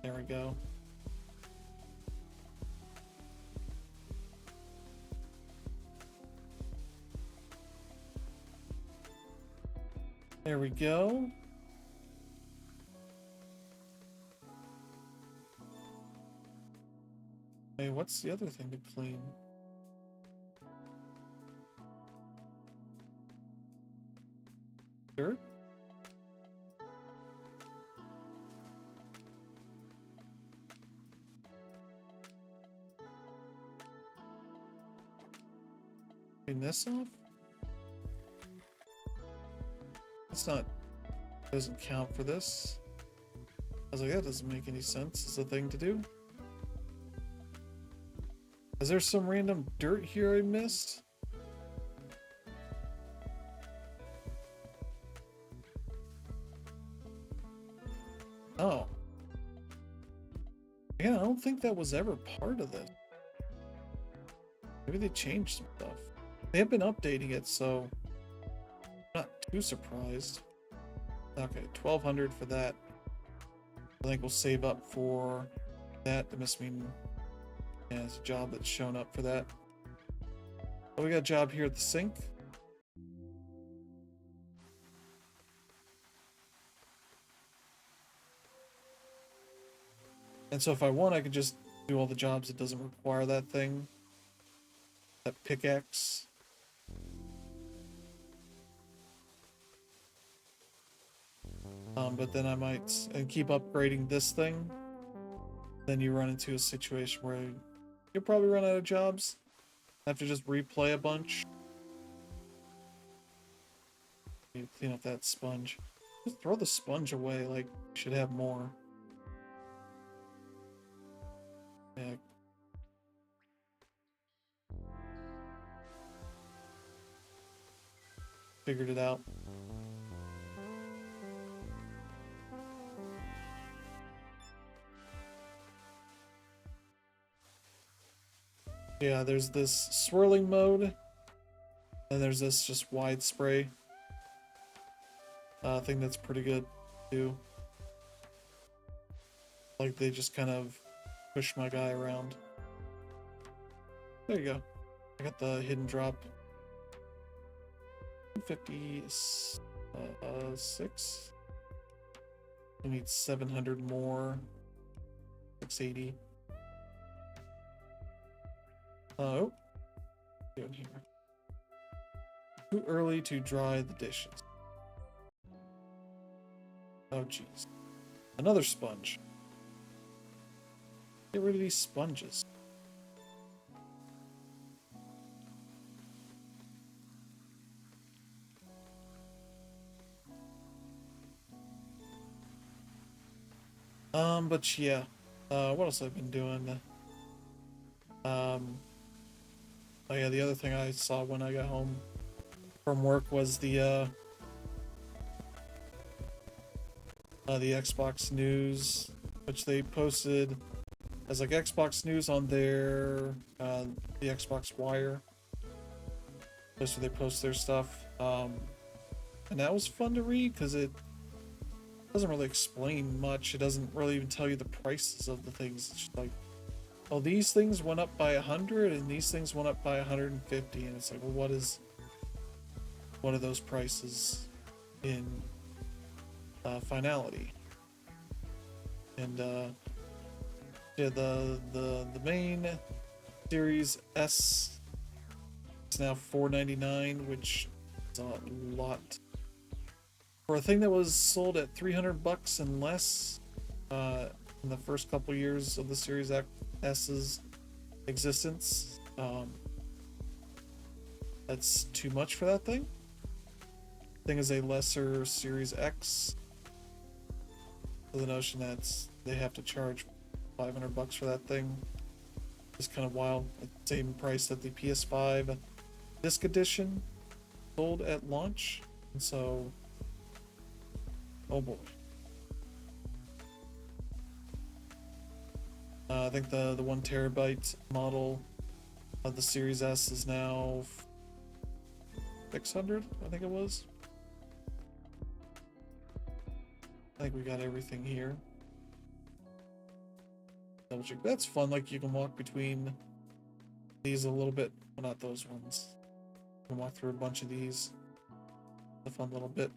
There we go. There we go. Hey, what's the other thing to clean? Turn this off? That's not, doesn't count for this. I was like, that doesn't make any sense as a thing to do. Is there some random dirt here I missed? Oh. Yeah, I don't think that was ever part of this. Maybe they changed some stuff. They have been updating it, so I'm not too surprised. Okay, 1,200 for that. I think we'll save up for that. That must mean, yeah, it's a job that's shown up for that. Oh, we got a job here at the sink. And so if I want, I could just do all the jobs that doesn't require that thing. That pickaxe. But then I might, and keep upgrading this thing. Then you run into a situation where you'll probably run out of jobs. Have to just replay a bunch. You clean up that sponge. Just throw the sponge away, like, you should have more. Yeah. Figured it out. Yeah, there's this swirling mode, and there's this just wide spray thing that's pretty good too. Like they just kind of push my guy around. There you go. I got the hidden drop. 56. I need 700 more. 680. Oh, doing here. Too early to dry the dishes. Oh, jeez. Another sponge. Get rid of these sponges. But yeah. What else I've been doing? Oh yeah, the other thing I saw when I got home from work was the Xbox news, which they posted as like Xbox news on their the Xbox Wire. That's where they post their stuff. And that was fun to read because it doesn't really explain much. It doesn't really even tell you the prices of the things. It's just like, oh, these things went up by 100 and these things went up by 150, and it's like, well, what are those prices in finality? And yeah, the main Series S is now $499, which is a lot for a thing that was sold at $300 and less in the first couple years of the Series S's existence. That's too much for that thing. Thing is a lesser Series X. So the notion that they have to charge $500 for that thing is kind of wild. At the same price that the PS5 Disc Edition sold at launch, and so, oh boy. I think the 1 terabyte model of the Series S is now 600, I think it was. I think we got everything here. Double check. That's fun, like you can walk between these a little bit. Well, not those ones. You can walk through a bunch of these. It's a fun little bit.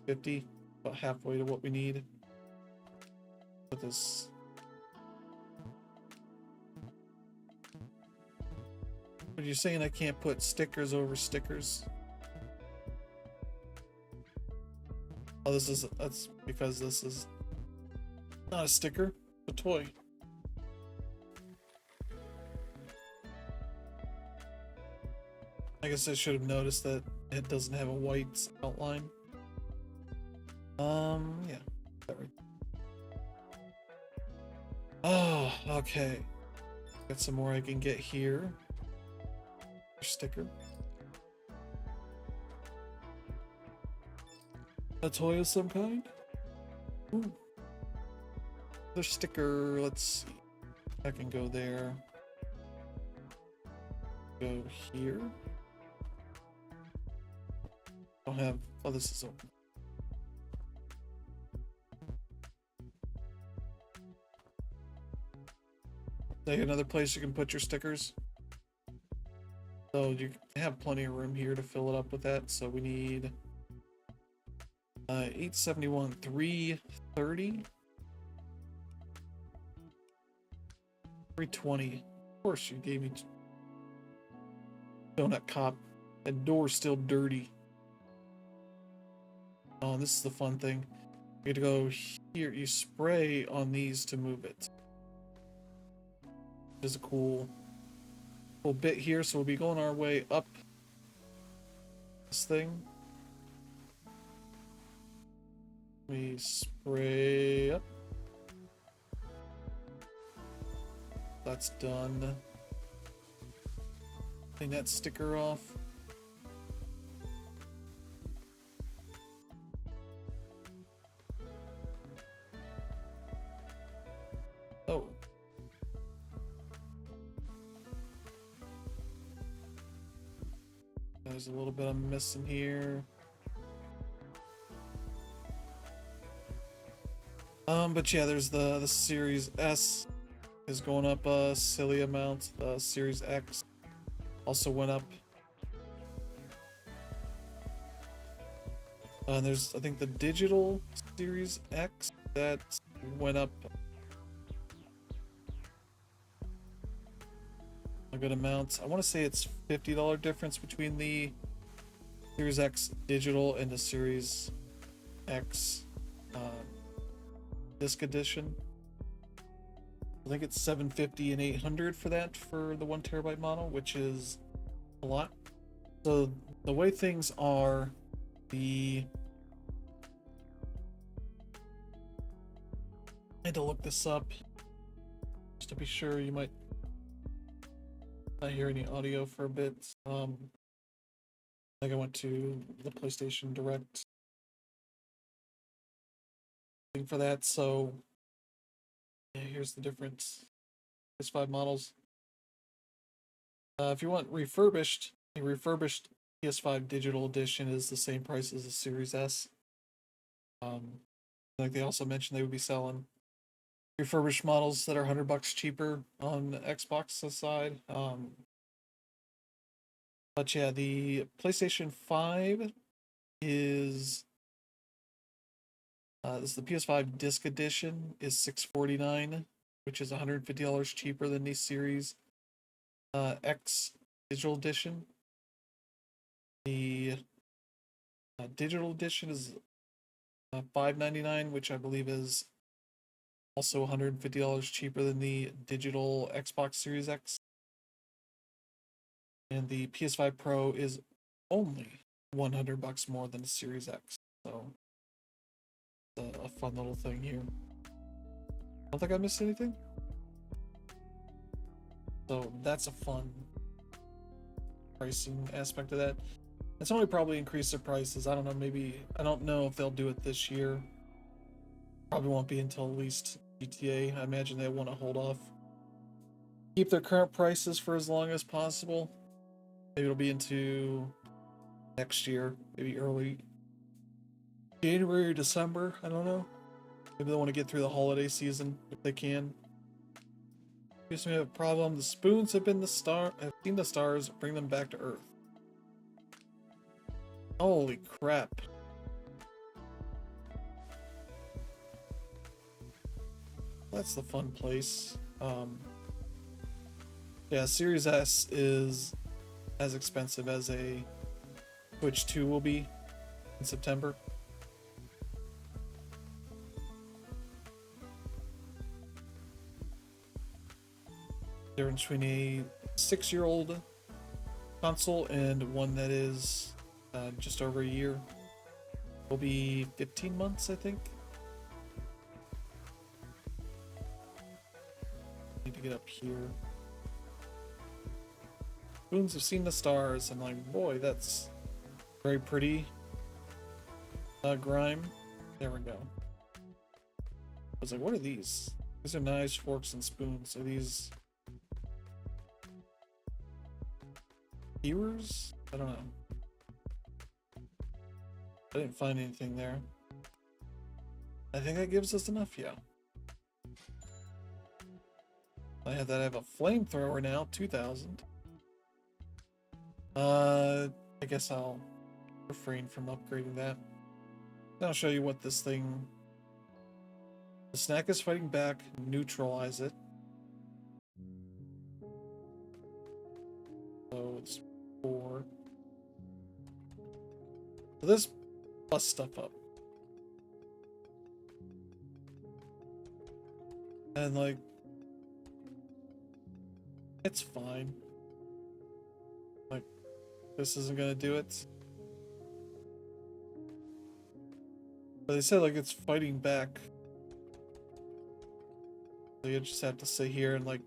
$50, about halfway to what we need. Put this. But you're saying I can't put stickers over stickers? Oh, that's because this is not a sticker, it's a toy. I guess I should have noticed that it doesn't have a white outline. Yeah. That right. Oh, okay. Got some more I can get here. Sticker. A toy of some kind? Ooh. The sticker, let's see. I can go there. Go here. Don't have, oh, this is open. Like another place you can put your stickers. So you have plenty of room here to fill it up with that. So we need 871, 330, 320. Of course you gave me donut cop. And door's still dirty. Oh, this is the fun thing. You get to go here. You spray on these to move it. There's a cool bit here, so we'll be going our way up this thing. We spray up. That's done. Clean that sticker off. Oh. There's a little bit I'm missing here. But yeah, there's the Series S is going up a silly amount. The Series X also went up. There's, I think, the digital Series X that went up a good amount. I want to say it's $50 difference between the Series X digital and the Series X disc edition. I think it's $750 and $800 for that for the 1 terabyte model, which is a lot. So the way things are, I had to look this up just to be sure. You might not hear any audio for a bit. I think I went to the PlayStation Direct thing for that. So yeah, here's the difference. PS5 models. If you want refurbished, a refurbished PS5 digital edition is the same price as the Series S. Like they also mentioned, they would be selling refurbished models that are $100 cheaper on the Xbox side. But yeah, the PlayStation 5 is this is the PS5 disc edition is $649, which is $150 cheaper than the Series X digital edition. The digital edition is $599, which I believe is also $150 cheaper than the digital Xbox Series X. And the PS5 Pro is only $100 more than the Series X. So, a fun little thing here. I don't think I missed anything. So that's a fun pricing aspect of that. It's only probably increase their prices. I don't know, maybe, I don't know if they'll do it this year. Probably won't be until at least GTA. I imagine they want to hold off. Keep their current prices for as long as possible. Maybe it'll be into next year, maybe early January or December. I don't know. Maybe they want to get through the holiday season if they can. Here's me a problem. The spoons have been have seen the stars, bring them back to Earth. Holy crap. That's the fun place. Yeah, Series S is as expensive as a Switch 2 will be in September. Difference between a 6-year-old console and one that is just over a year. Will be 15 months, I think. Need to get up here. Spoons have seen the stars. I'm like, boy, that's very pretty. Grime. There we go. I was like, what are these? These are knives, forks, and spoons. Are these skewers? I don't know. I didn't find anything there. I think that gives us enough, yeah. I have a flamethrower now, 2,000. I guess I'll refrain from upgrading that. Then I'll show you what this thing... The snack is fighting back, neutralize it. So it's 4. So this busts stuff up. And like, it's fine. Like, this isn't gonna do it. But they said like it's fighting back. So you just have to sit here and like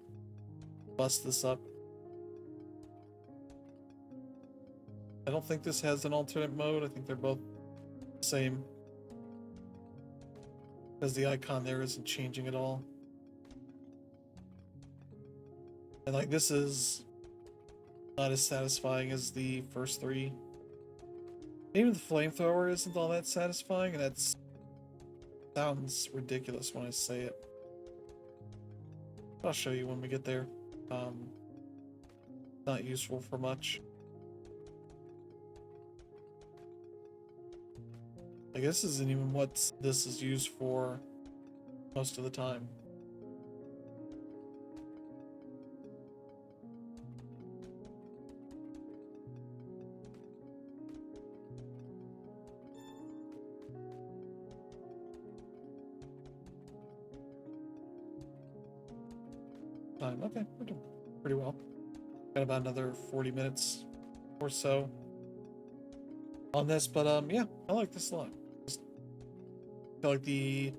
bust this up. I don't think this has an alternate mode. I think they're both the same. Because the icon there isn't changing at all. And like this is not as satisfying as the first 3. Even the flamethrower isn't all that satisfying, and that sounds ridiculous when I say it. I'll show you when we get there. Not useful for much. I guess this isn't even what this is used for most of the time. Okay, we're doing pretty well. Got about another 40 minutes or so on this, but yeah, I like this a lot. Just feel like the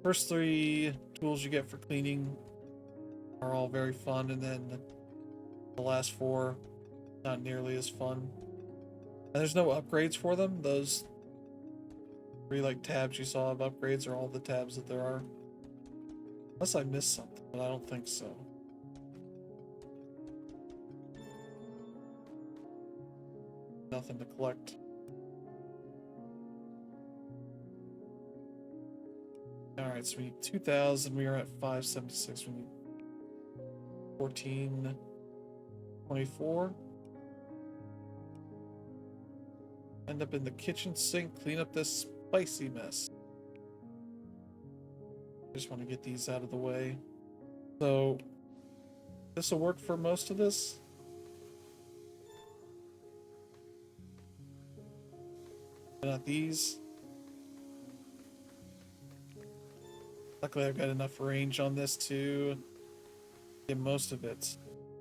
first 3 tools you get for cleaning are all very fun, and then the last 4 not nearly as fun. And there's no upgrades for them. Those 3 like tabs you saw of upgrades are all the tabs that there are. Unless I missed something, but I don't think so. Nothing to collect. Alright, so we need 2,000. We are at 576. We need 1424. End up in the kitchen sink, clean up this spicy mess. I just want to get these out of the way. So, this will work for most of this. But not these. Luckily, I've got enough range on this to get most of it.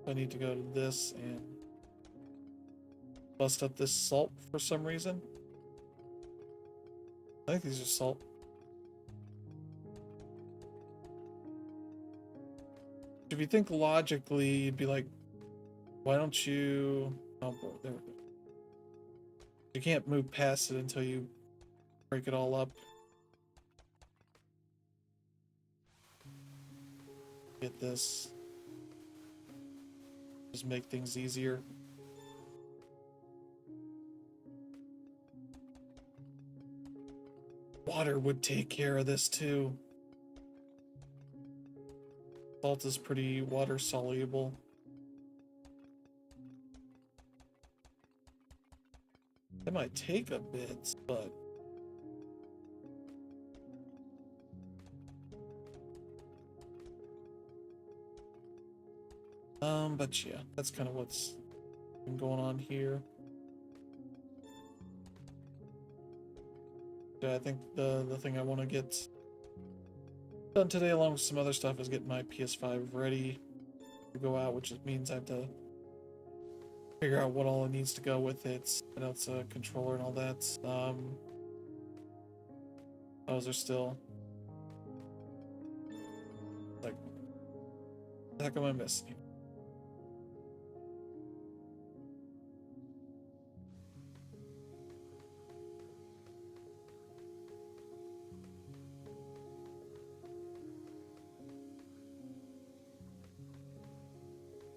I need to go to this and bust up this salt for some reason. I think these are salt. If you think logically, you'd be like, why don't you... Oh, boy, there we go. You can't move past it until you break it all up. Get this. Just make things easier. Water would take care of this too. Salt is pretty water soluble. It might take a bit, but yeah, that's kind of what's been going on here. Yeah, I think the thing I want to get done today, along with some other stuff, is getting my PS5 ready to go out, which means I have to figure out what all it needs to go with it. I know it's a controller and all that. Those are still like, what the heck am I missing?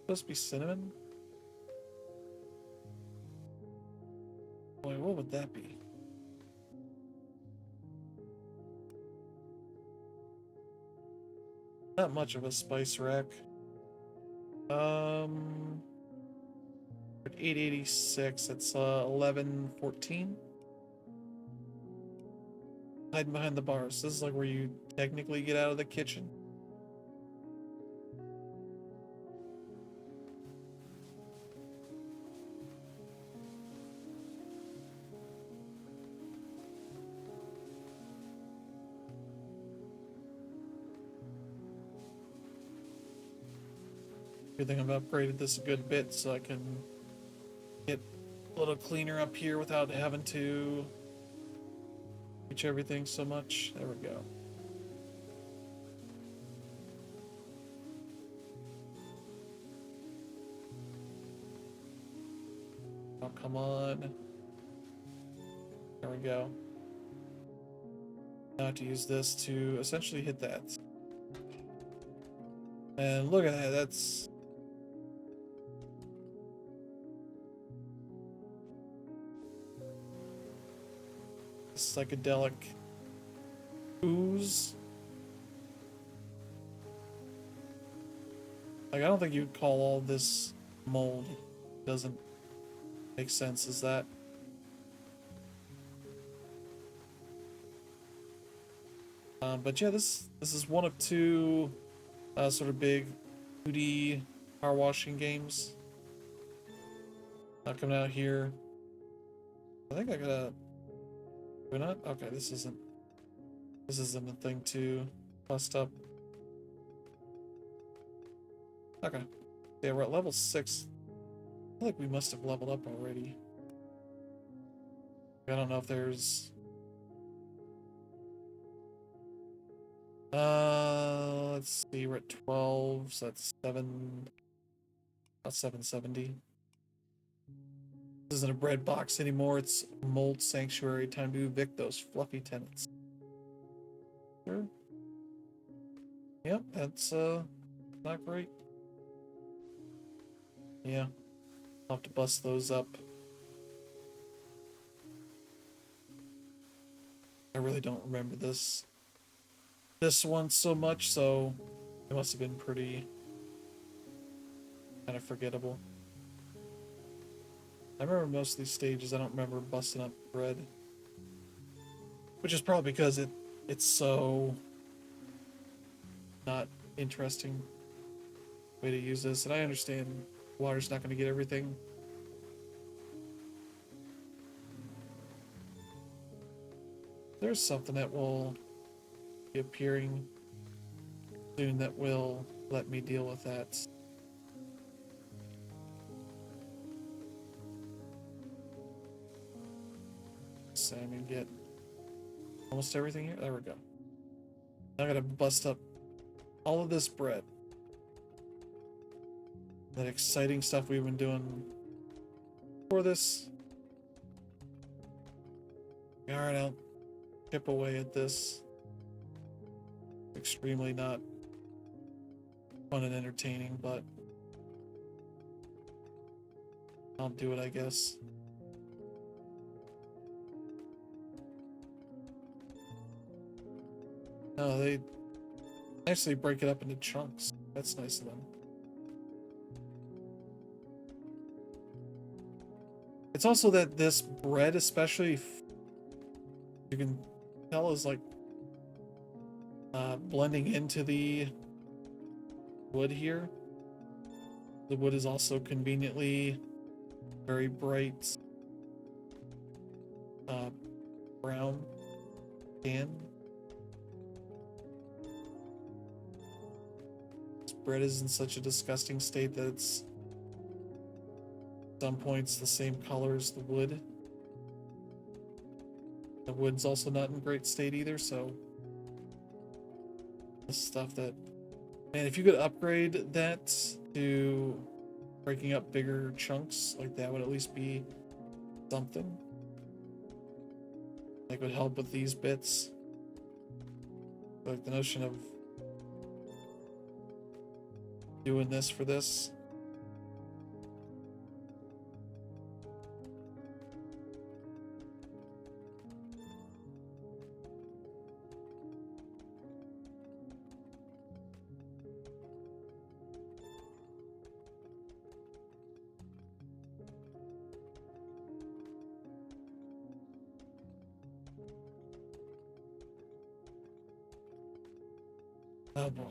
Supposed to be cinnamon? Boy, what would that be? Not much of a spice rack. 886, that's 1114. Hiding behind the bars. This is like where you technically get out of the kitchen. Good thing I've upgraded this a good bit so I can get a little cleaner up here without having to reach everything so much. There we go. Oh, come on. There we go. Now I have to use this to essentially hit that. And look at that, that's... psychedelic ooze. Like, I don't think you'd call all this mold. Doesn't make sense, is that? But yeah, this is one of two sort of big 2D power washing games coming out here. I think I gotta... We're not? Okay, this isn't a thing to bust up. Okay. Yeah, we're at level 6. I feel like we must have leveled up already. I don't know if there's... let's see, we're at 12, so that's 7... about 770. This isn't a bread box anymore, it's Mold Sanctuary. Time to evict those fluffy tenants. Sure. Yep, that's not great. Yeah. I'll have to bust those up. I really don't remember this one so much, so it must have been pretty kind of forgettable. I remember most of these stages. I don't remember busting up bread, which is probably because it's so not interesting way to use this. And I understand water's not going to get everything. There's something that will be appearing soon that will let me deal with that. So I'm gonna get almost everything here. There we go. Now I gotta bust up all of this bread. That exciting stuff we've been doing for this. Alright, I'll chip away at this. Extremely not fun and entertaining, but I'll do it, I guess. No, they actually break it up into chunks. That's nice of them. It's also that this bread, especially, you can tell is like blending into the wood here. The wood is also conveniently very bright brown tan. This bread is in such a disgusting state that it's some points the same color as the wood. The wood's also not in great state either, so this stuff that, man, if you could upgrade that to breaking up bigger chunks, like that would at least be something. Like would help with these bits. Like the notion of doing this for this. Oh boy.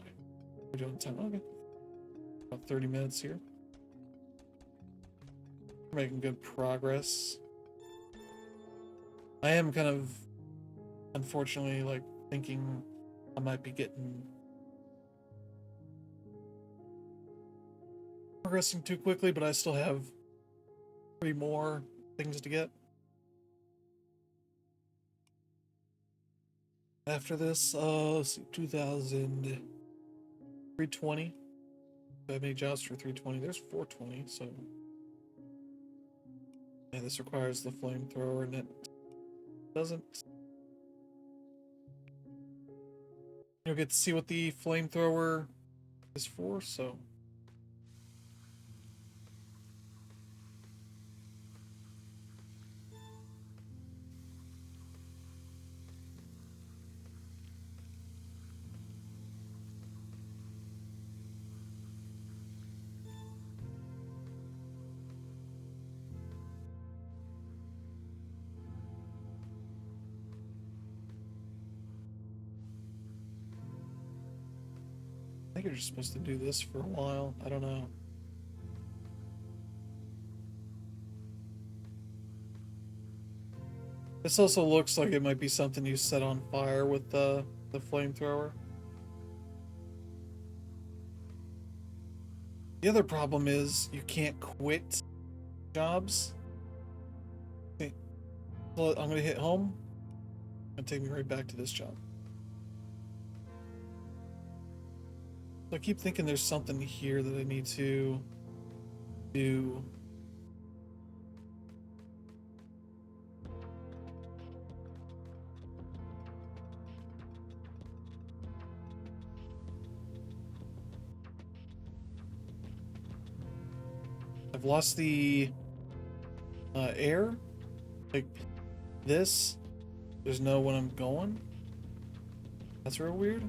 We're doing time. Okay. About 30 minutes here. We're making good progress. I am kind of, unfortunately, like, thinking I might be progressing too quickly, but I still have 3 more things to get. After this, let's see, 320. Do I have any jobs for 320? There's 420, so. Yeah, this requires the flamethrower, and it doesn't. You'll get to see what the flamethrower is for, so. I think you're just supposed to do this for a while. I don't know. This also looks like it might be something you set on fire with the flamethrower. The other problem is you can't quit jobs. Okay. So I'm gonna hit home and take me right back to this job. So I keep thinking there's something here that I need to do. I've lost the air. Like this. There's no when I'm going. That's real weird.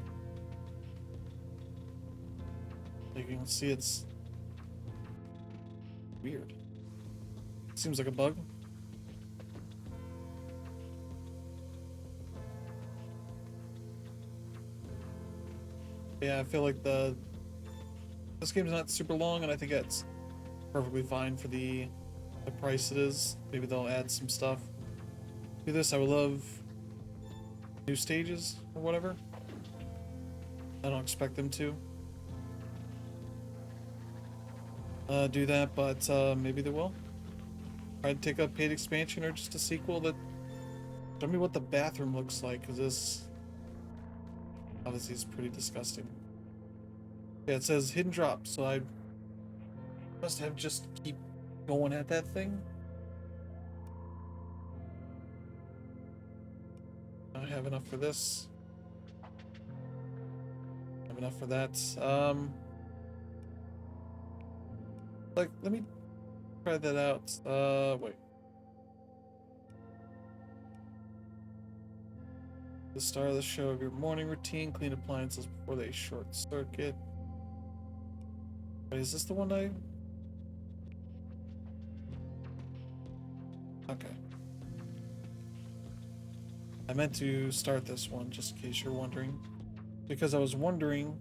Like you can see it's weird. Seems like a bug. Yeah, I feel like this game's not super long, and I think it's perfectly fine for the price it is. Maybe they'll add some stuff. Do this, I would love new stages or whatever. I don't expect them to do that, but maybe they will. Try to take a paid expansion or just a sequel that show me what the bathroom looks like, because this obviously is pretty disgusting. Yeah, it says hidden drop, so I must have just keep going at that thing. I have enough for this. I have enough for that. Like, let me try that out. Wait. The start of the show of your morning routine. Clean appliances before they short circuit. Wait, is this the one I... Okay. I meant to start this one, just in case you're wondering. Because I was wondering...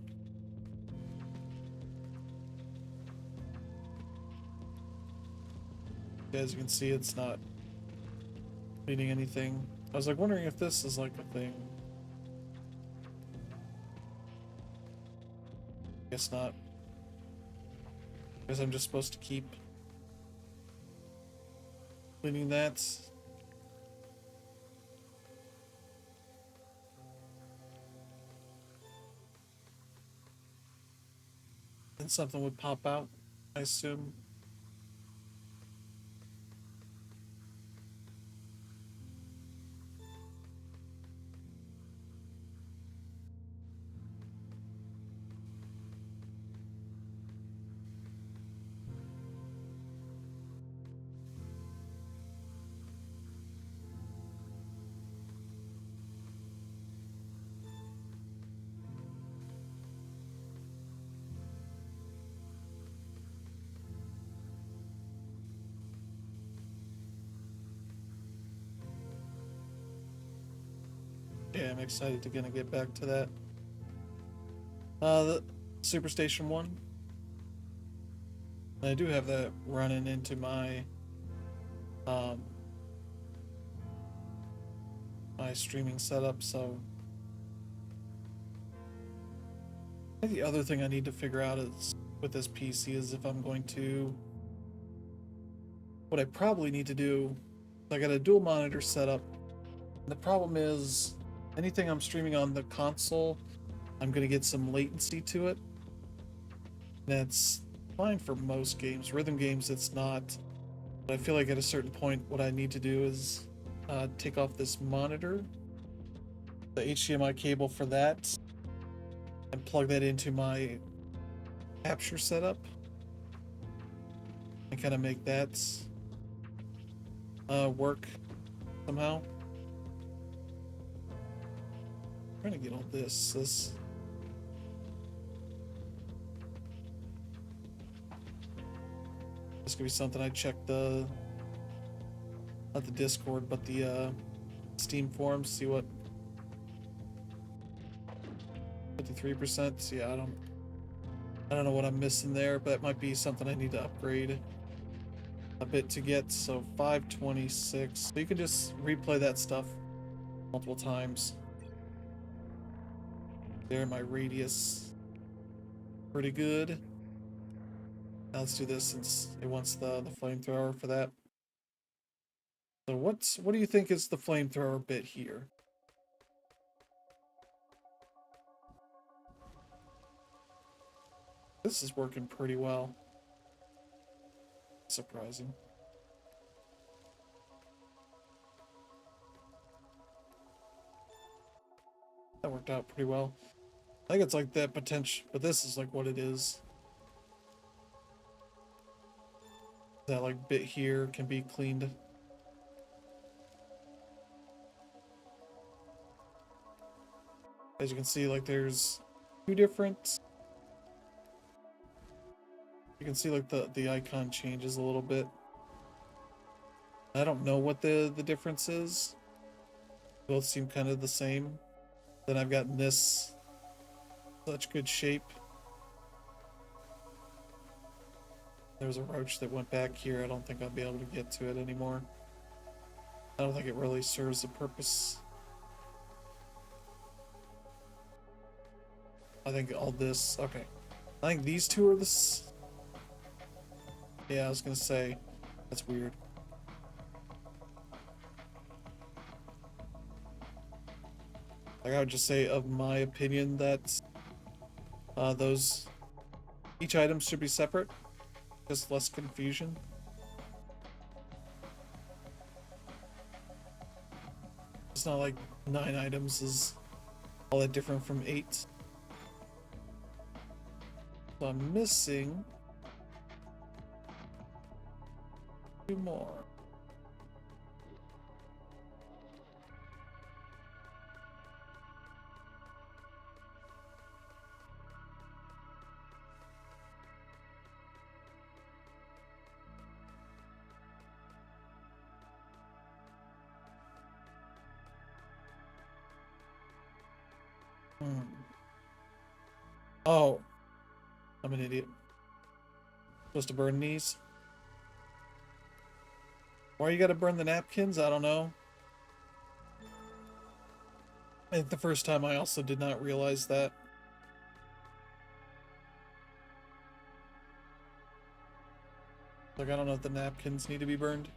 As you can see, it's not cleaning anything. I was like wondering if this is like a thing. Guess not. Guess I'm just supposed to keep cleaning that. And something would pop out, I assume. Yeah, I'm excited to gonna get back to that. The Superstation 1. I do have that running into my um my streaming setup, so I think the other thing I need to figure out is with this PC is if I'm going to what I probably need to do. I got a dual monitor setup. The problem is anything I'm streaming on the console, I'm gonna get some latency to it. That's fine for most games. Rhythm games, it's not. But I feel like at a certain point, what I need to do is take off this monitor, the HDMI cable for that, and plug that into my capture setup, and kind of make that work somehow. I'm trying to get all this. This could be something I check the not the Discord, but the Steam forums. See what 53%. Yeah, I don't know what I'm missing there, but it might be something I need to upgrade a bit to get. So 526. So you can just replay that stuff multiple times. There, my radius. Pretty good. Now let's do this since it wants the flamethrower for that. So what do you think is the flamethrower bit here? This is working pretty well. Surprising. That worked out pretty well. I think it's like that potential, but this is like what it is. That like bit here can be cleaned. As you can see, like there's two different. You can see like the icon changes a little bit. I don't know what the difference is. Both seem kind of the same. Then I've gotten this such good shape. There's a roach that went back here. I don't think I'll be able to get to it anymore. I don't think it really serves a purpose. I think all this, okay. I think these two are this. Yeah, I was gonna say, that's weird. Like I would just say, of my opinion, that those, each item should be separate. Just less confusion. It's not like 9 items is all that different from 8. So I'm missing 2 more. Oh, I'm an idiot. Supposed to burn these. Why you gotta burn the napkins? I don't know. I think the first time I also did not realize that. Like, I don't know if the napkins need to be burned.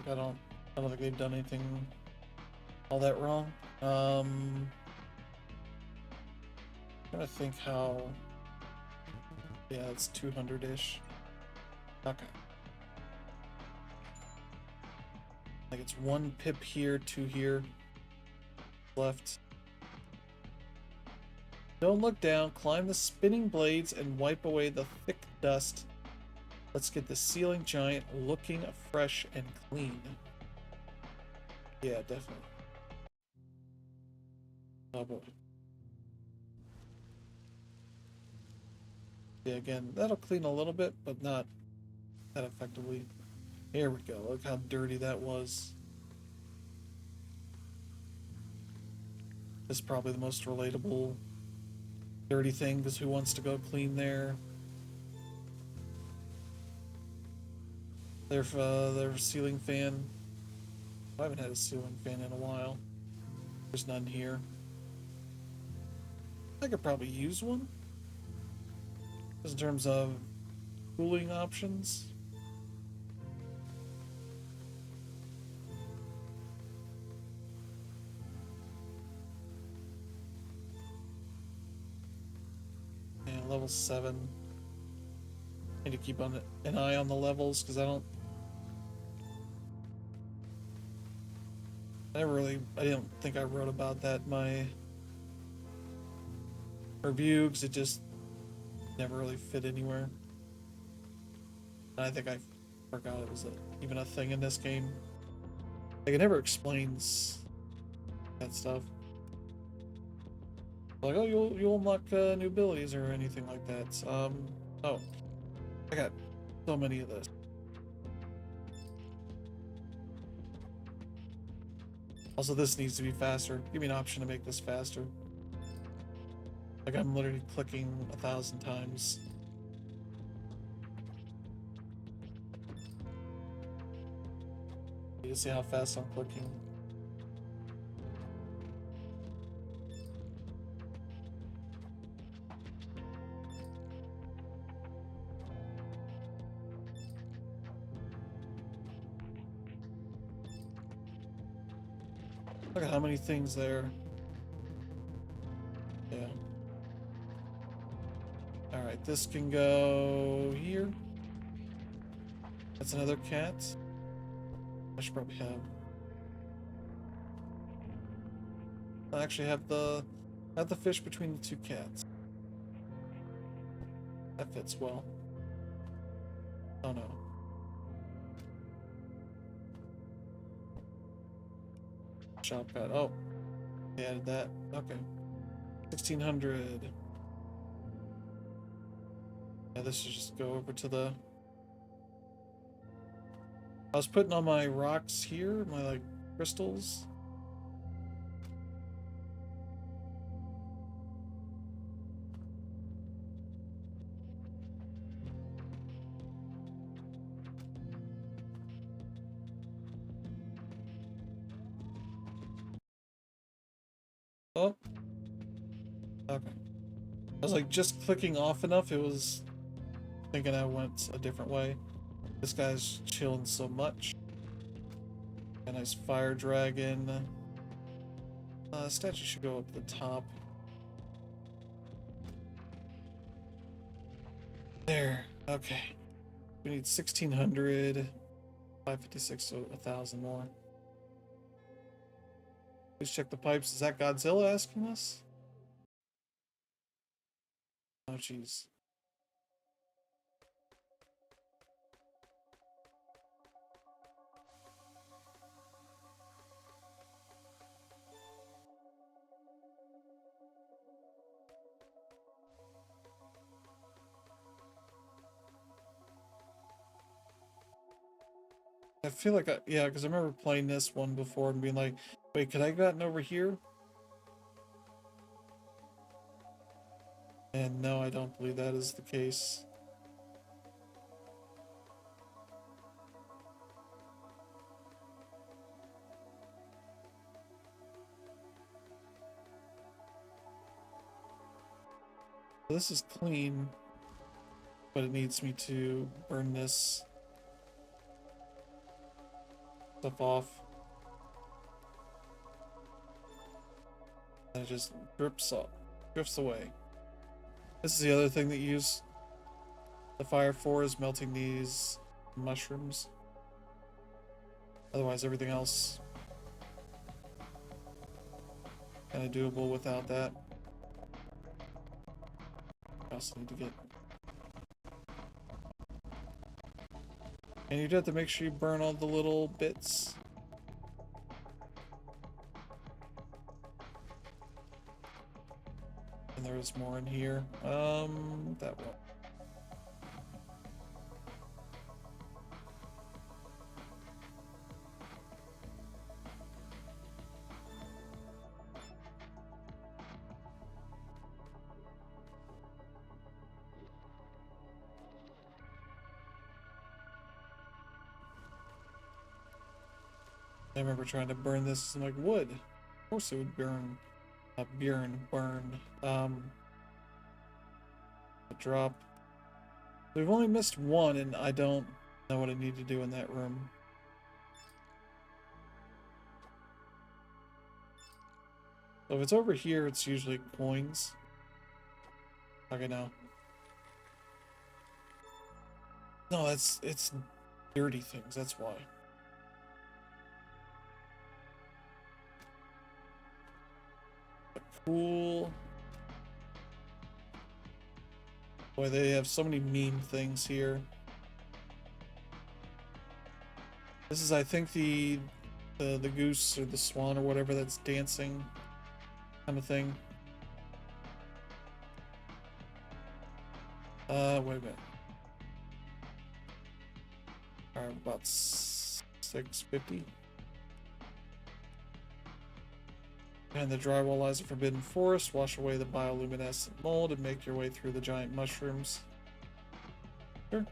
I don't think they've done anything all that wrong. Trying to think how. Yeah, it's 200-ish. Okay. Like it's 1 pip here, 2 here. Left. Don't look down, climb the spinning blades and wipe away the thick dust. Let's get the ceiling giant looking fresh and clean. Yeah, definitely. Oh boy. Yeah, again, that'll clean a little bit, but not that effectively. Here we go. Look how dirty that was. This is probably the most relatable dirty thing, because who wants to go clean their ceiling fan? I haven't had a ceiling fan in a while. There's none here. I could probably use one. Just in terms of cooling options. And level 7. Need to keep an eye on the levels, because I don't think I wrote about that in my review, because it just never really fit anywhere. And I think I forgot it was even a thing in this game. Like, it never explains that stuff. Like, oh, you'll unlock new abilities or anything like that. Oh, I got so many of this. Also, this needs to be faster. Give me an option to make this faster. Like, I'm literally clicking 1,000 times. You can see how fast I'm clicking. Look at how many things there. Yeah. Alright, this can go here. That's another cat. I should probably have. I actually have the fish between the 2 cats. That fits well. Oh no. ShopPad. Oh, they added that. Okay. 1,600. Yeah, this should just go over to the. I was putting all my rocks here, my like crystals. Oh. Okay. I was like just clicking off enough, it was thinking I went a different way. This guy's chilling so much. A nice fire dragon. Statue should go up the top. There. Okay. We need 1,600. 556, so 1,000 more. Please check the pipes. Is that Godzilla asking us? Oh, jeez. I feel like yeah, because I remember playing this one before and being like, wait, could I have gotten over here? And no, I don't believe that is the case. This is clean, but it needs me to burn this. stuff off. And it just drifts away. This is the other thing that you use the fire for, is melting these mushrooms. Otherwise, everything else kind of doable without that. I also need to get... And you do have to make sure you burn all the little bits. And there's more in here. That one. I remember trying to burn this in like wood. Of course it would burn. Burn. Drop. We've only missed one, and I don't know what I need to do in that room. So if it's over here, it's usually coins. Okay, no. No, it's dirty things, that's why. Cool. Boy, they have so many meme things here. This is, I think, the goose or the swan or whatever that's dancing kind of thing. Wait a minute. Alright, about 650. And the drywall lies a forbidden forest. Wash away the bioluminescent mold and make your way through the giant mushrooms. Sure.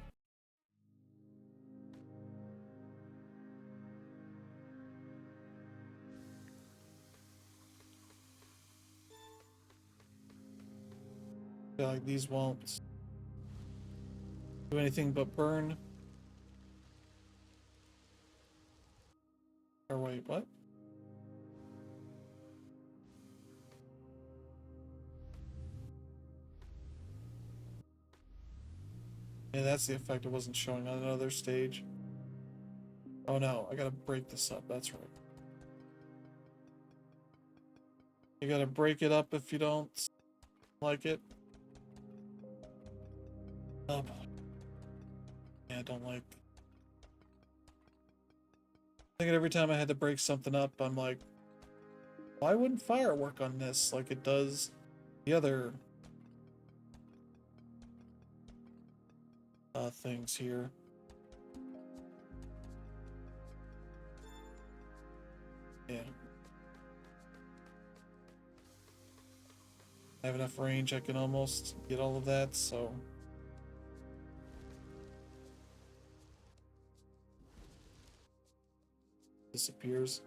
I feel like these won't do anything but burn. Or wait, what? Yeah, that's the effect it wasn't showing on another stage. Oh no, I gotta break this up, that's right. You gotta break it up if you don't like it. Oh boy. Yeah, I don't like... I think every time I had to break something up, I'm like, why wouldn't fire work on this like it does the other things here? Yeah. I have enough range, I can almost get all of that, so... Disappears.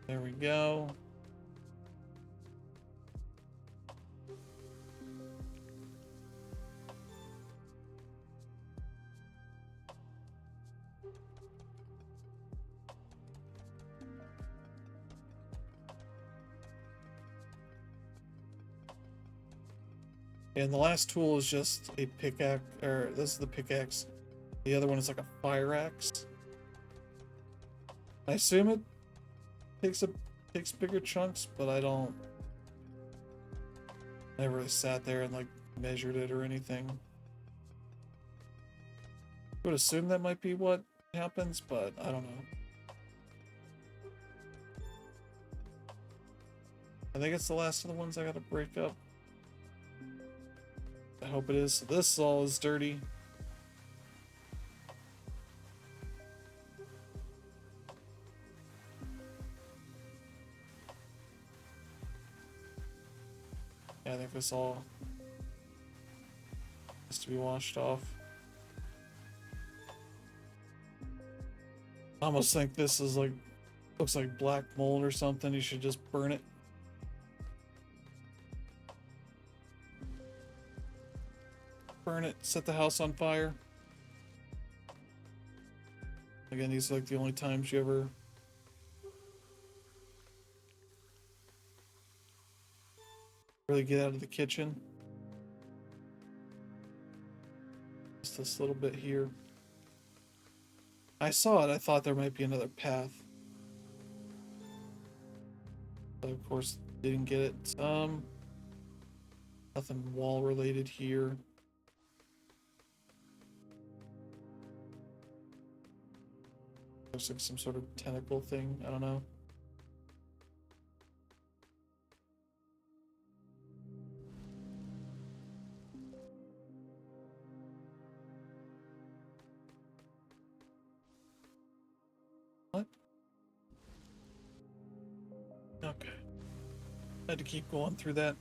There we go. And the last tool is just a pickaxe, or this is the pickaxe. The other one is like a fire axe. I assume it takes bigger chunks, but I never really sat there and like measured it or anything. I would assume that might be what happens, but I don't know. I think it's the last of the ones I gotta break up. I hope it is. So this all is dirty. Yeah, I think this all Has to be washed off. I almost think this is like, looks like black mold or something. You should just burn it. Burn it, set the house on fire. Again, these are like the only times you ever really get out of the kitchen. Just this little bit here. I saw it, I thought there might be another path. But of course, didn't get it. Nothing wall related here. Looks like some sort of tentacle thing, I don't know. What? Okay. I had to keep going through that.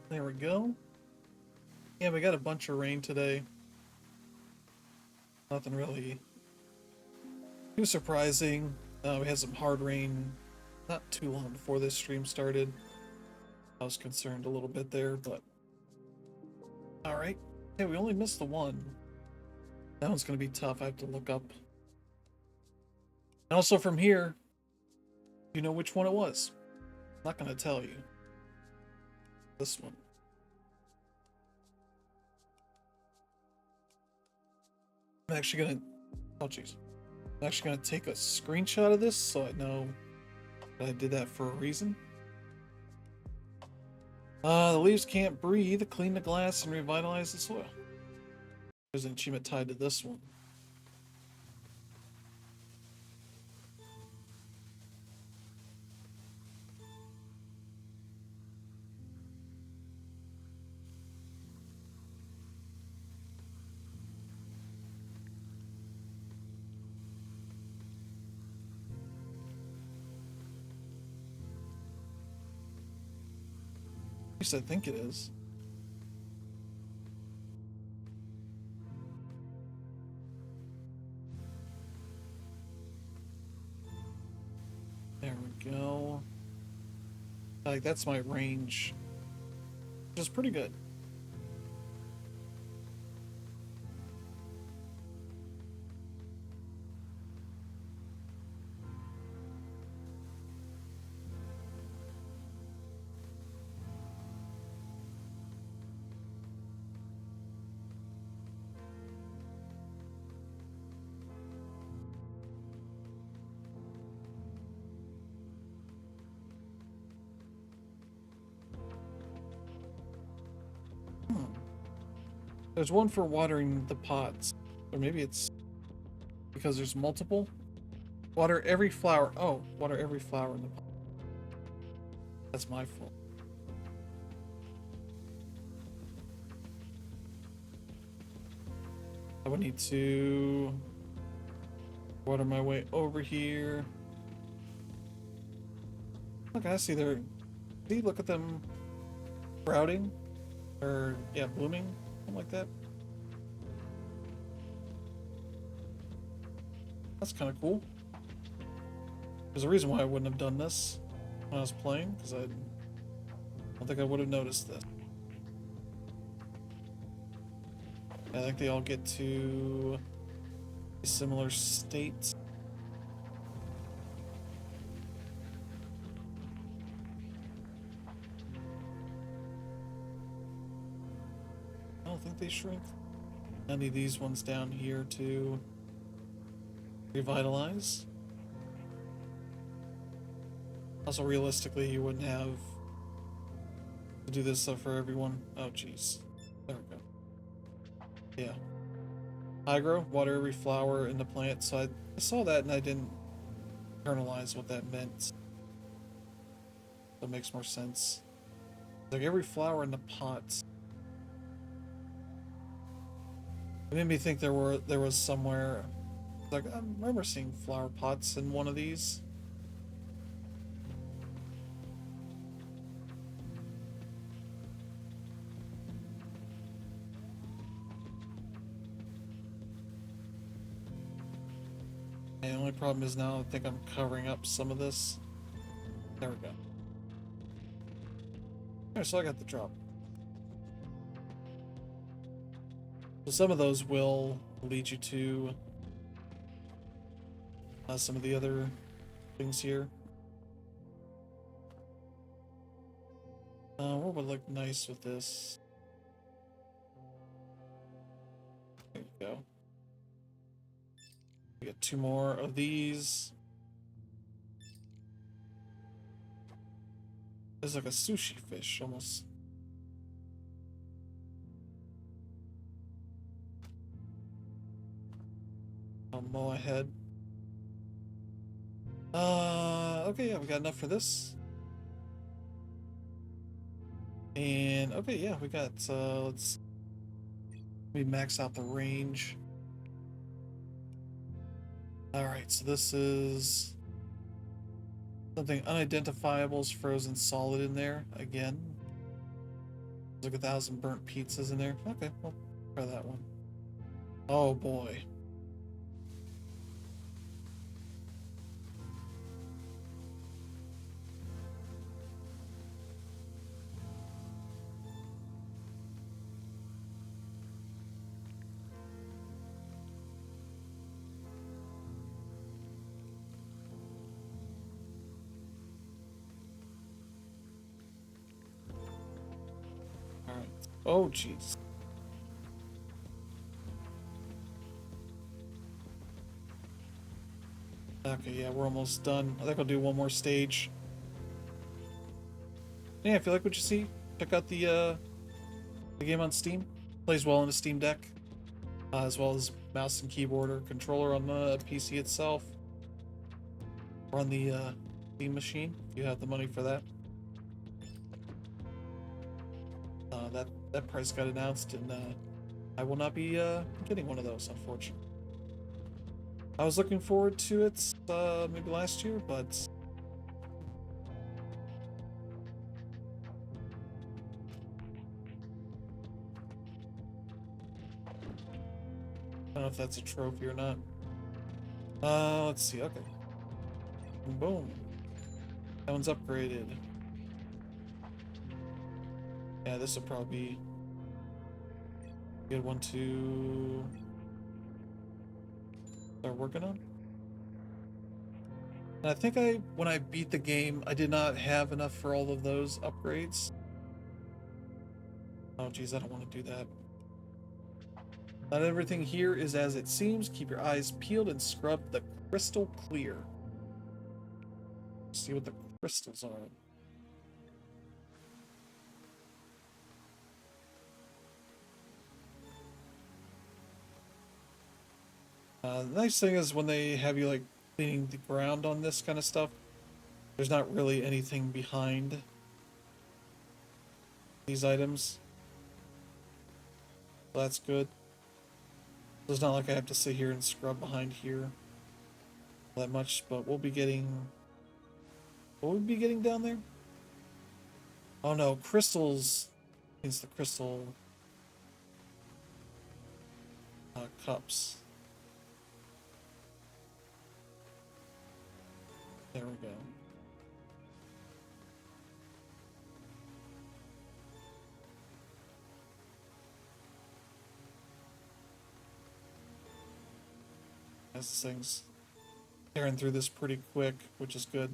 There we go. Yeah, we got a bunch of rain today. Nothing really too surprising. We had some hard rain not too long before this stream started. I was concerned a little bit there, but alright. Hey, we only missed the one. That one's gonna be tough. I have to look up. And also from here, you know which one it was. I'm not gonna tell you. This one. I'm actually gonna, oh jeez. I'm actually gonna take a screenshot of this so I know that I did that for a reason. The leaves can't breathe, clean the glass, and revitalize the soil. There's an achievement tied to this one. At least I think it is. There we go. Like, that's my range. Which is pretty good. There's one for watering the pots. Or maybe it's because there's multiple. Water every flower. Oh, water every flower in the pot. That's my fault. I would need to water my way over here. Look, I see they're... See, look at them sprouting. Or, yeah, blooming. Something like that. That's kind of cool. There's a reason why I wouldn't have done this when I was playing, because I don't think I would have noticed this. I think they all get to a similar state. I don't think they shrink. I need these ones down here to revitalize. Also, realistically, you wouldn't have to do this stuff for everyone. Oh, jeez. There we go. Yeah. Hydro, water every flower in the plant. So I saw that and I didn't internalize what that meant. That makes more sense. Like every flower in the pot. It made me think there was somewhere. Like I remember seeing flower pots in one of these. The only problem is now I think I'm covering up some of this. There we go. Alright, so I got the drop. So some of those will lead you to some of the other things here. What would look nice with this? There you go. We got 2 more of these. It's like a sushi fish, almost. I'll mow ahead. Okay, yeah, we got enough for this. And, okay, yeah, we got, let me max out the range. Alright, so this is something unidentifiable is frozen solid in there again. There's like 1,000 burnt pizzas in there. Okay, well, try that one. Oh boy. Alright. Oh jeez. Okay, yeah, we're almost done. I think I'll do one more stage. Yeah, if you like what you see, check out the game on Steam. Plays well on a Steam Deck, as well as mouse and keyboard or controller on the PC itself, or on the Steam machine if you have the money for that. That price got announced, and I will not be getting one of those, unfortunately. I was looking forward to it maybe last year, but I don't know if that's a trophy or not. Let's see. Okay. Boom. That one's upgraded. Yeah, this will probably be a good one to start working on. And I think when I beat the game, I did not have enough for all of those upgrades. Oh geez, I don't want to do that. Not everything here is as it seems. Keep your eyes peeled and scrub the crystal clear. See what the crystals are. The nice thing is when they have you like cleaning the ground on this kind of stuff, there's not really anything behind these items. So that's good. So it's not like I have to sit here and scrub behind here that much, but we'll be getting... What would we be getting down there? Oh no, crystals means the crystal cups. There we go. This thing's tearing through this pretty quick, which is good.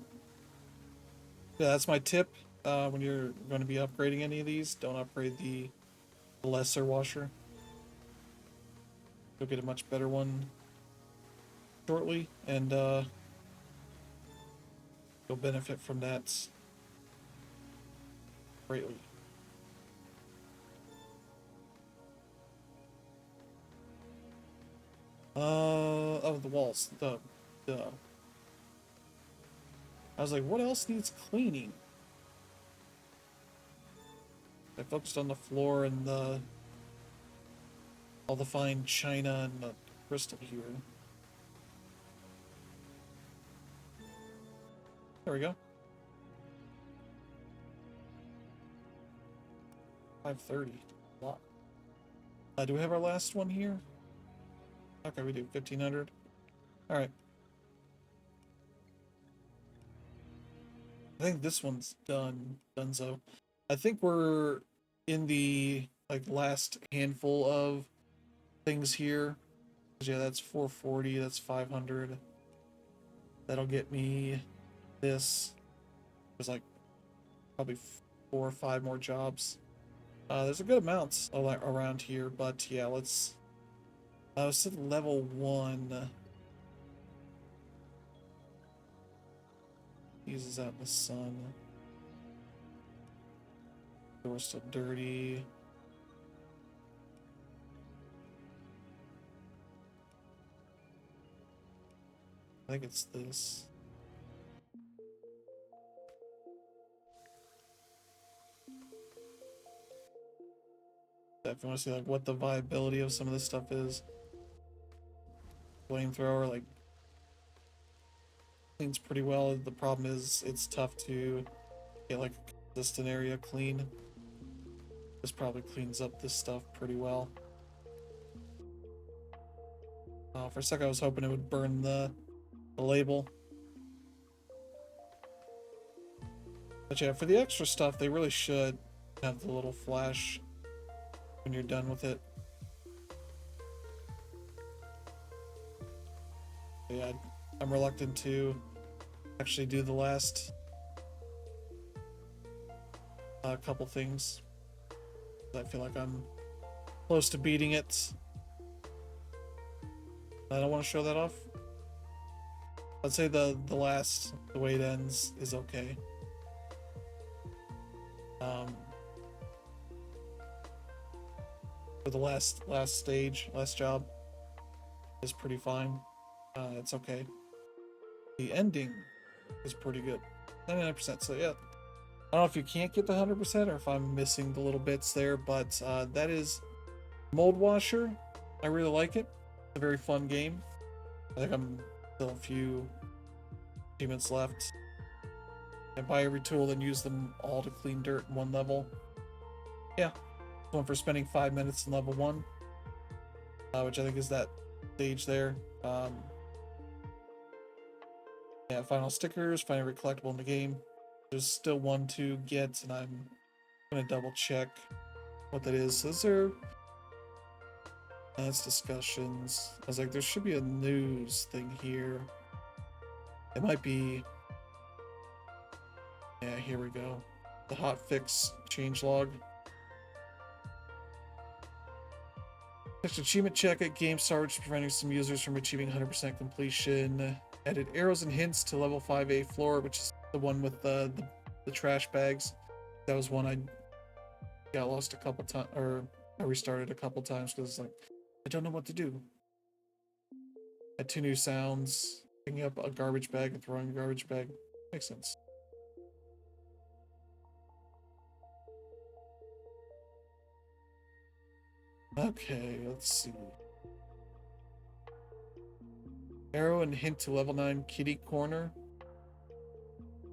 Yeah, that's my tip. When you're going to be upgrading any of these, don't upgrade the lesser washer. You'll get a much better one shortly, and you'll benefit from that greatly. Oh, the walls. Duh. I was like, what else needs cleaning? I focused on the floor and all the fine china and the crystal here. There we go. 530. A lot. Do we have our last one here? Okay, we do. 1,500. Alright. I think this one's done. Donezo. I think we're in the like last handful of things here. Yeah, that's 440. That's 500. That'll get me this. There's like probably 4 or 5 more jobs. There's a good amount around here, but yeah, let's. I was at level 1. Uses out in the sun. Door's still dirty. I think it's this. If you want to see like what the viability of some of this stuff is. Flamethrower like cleans pretty well. The problem is it's tough to get like a consistent area clean. This probably cleans up this stuff pretty well. For a second I was hoping it would burn the label. But yeah, for the extra stuff they really should have the little flash when you're done with it. But yeah, I'm reluctant to actually do the last couple things. I feel like I'm close to beating it. I don't want to show that off. I'd say the way it ends is okay. For the last stage, last job is pretty fine. It's okay. The ending is pretty good. 99%. So yeah, I don't know if you can't get the 100% or if I'm missing the little bits there, but that is Moldwasher. I really like it. It's a very fun game. I think I'm still a few achievements left. And buy every tool, then use them all to clean dirt in one level. Yeah, one for spending 5 minutes in level 1, which I think is that stage there. Yeah, final stickers, find every collectible in the game. There's still one to get, and I'm gonna double check what that is. So those are that's discussions. I was like, there should be a news thing here. It might be. Yeah, here we go. The hotfix changelog. Next achievement check at Game Sarge, preventing some users from achieving 100% completion. Added arrows and hints to level 5A floor, which is the one with the trash bags. That was one I got lost a couple times, or I restarted a couple times because like I don't know what to do. Had 2 new sounds: picking up a garbage bag and throwing a garbage bag. Makes sense. Okay, let's see. Arrow and hint to level 9 kitty corner.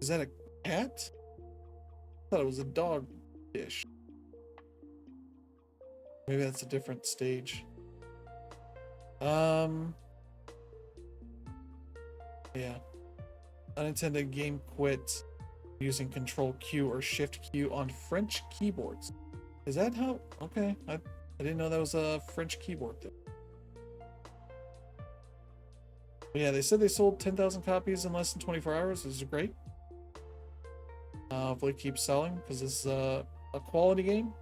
Is that a cat? I thought it was a dog dish. Maybe that's a different stage. Yeah. Unintended game quit using Control Q or Shift Q on French keyboards. Is that how? Okay, I didn't know that was a French keyboard thing. But yeah, they said they sold 10,000 copies in less than 24 hours. This is great. Hopefully keep selling because this is a quality game.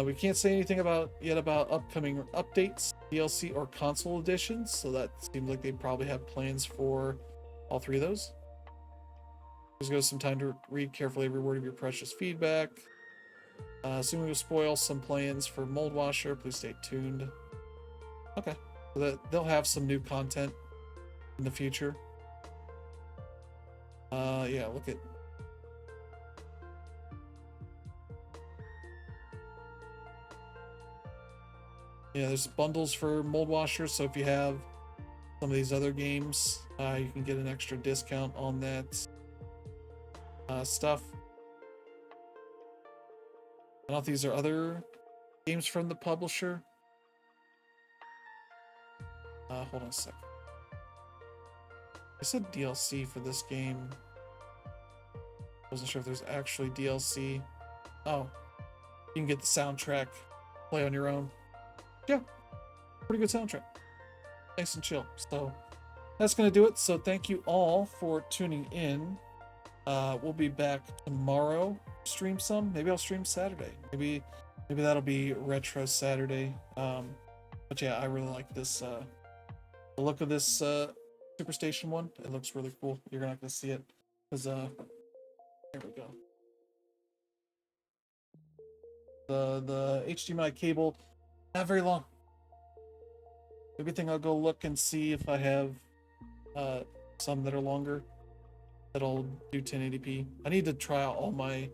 We can't say anything yet about upcoming updates, DLC, or console editions, so that seems like they probably have plans for all 3 of those. Just go some time to read carefully every word of your precious feedback. Assuming we'll spoil some plans for Moldwasher, please stay tuned. Okay, so they'll have some new content in the future. Yeah, look at. Yeah, there's bundles for Moldwasher, so if you have some of these other games, you can get an extra discount on that stuff. I don't know if these are other games from the publisher. Hold on a second. I said DLC for this game. Wasn't sure if there's actually DLC. Oh, you can get the soundtrack, play on your own. Yeah, pretty good soundtrack. Nice and chill. So that's gonna do it. So thank you all for tuning in. We'll be back tomorrow. Stream some. Maybe I'll stream Saturday. Maybe that'll be Retro Saturday. But yeah, I really like this. The look of this Superstation one. It looks really cool. You're not gonna see it because there we go. The HDMI cable, not very long. Maybe I'll go look and see if I have some that are longer that'll do 1080p. I need to try out all my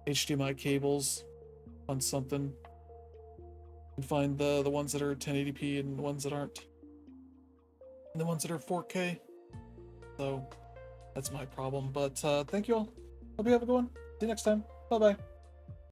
HDMI cables on something and find the ones that are 1080p and the ones that aren't, and the ones that are 4K. So that's my problem. But thank you all. Hope you have a good one. See you next time. Bye bye.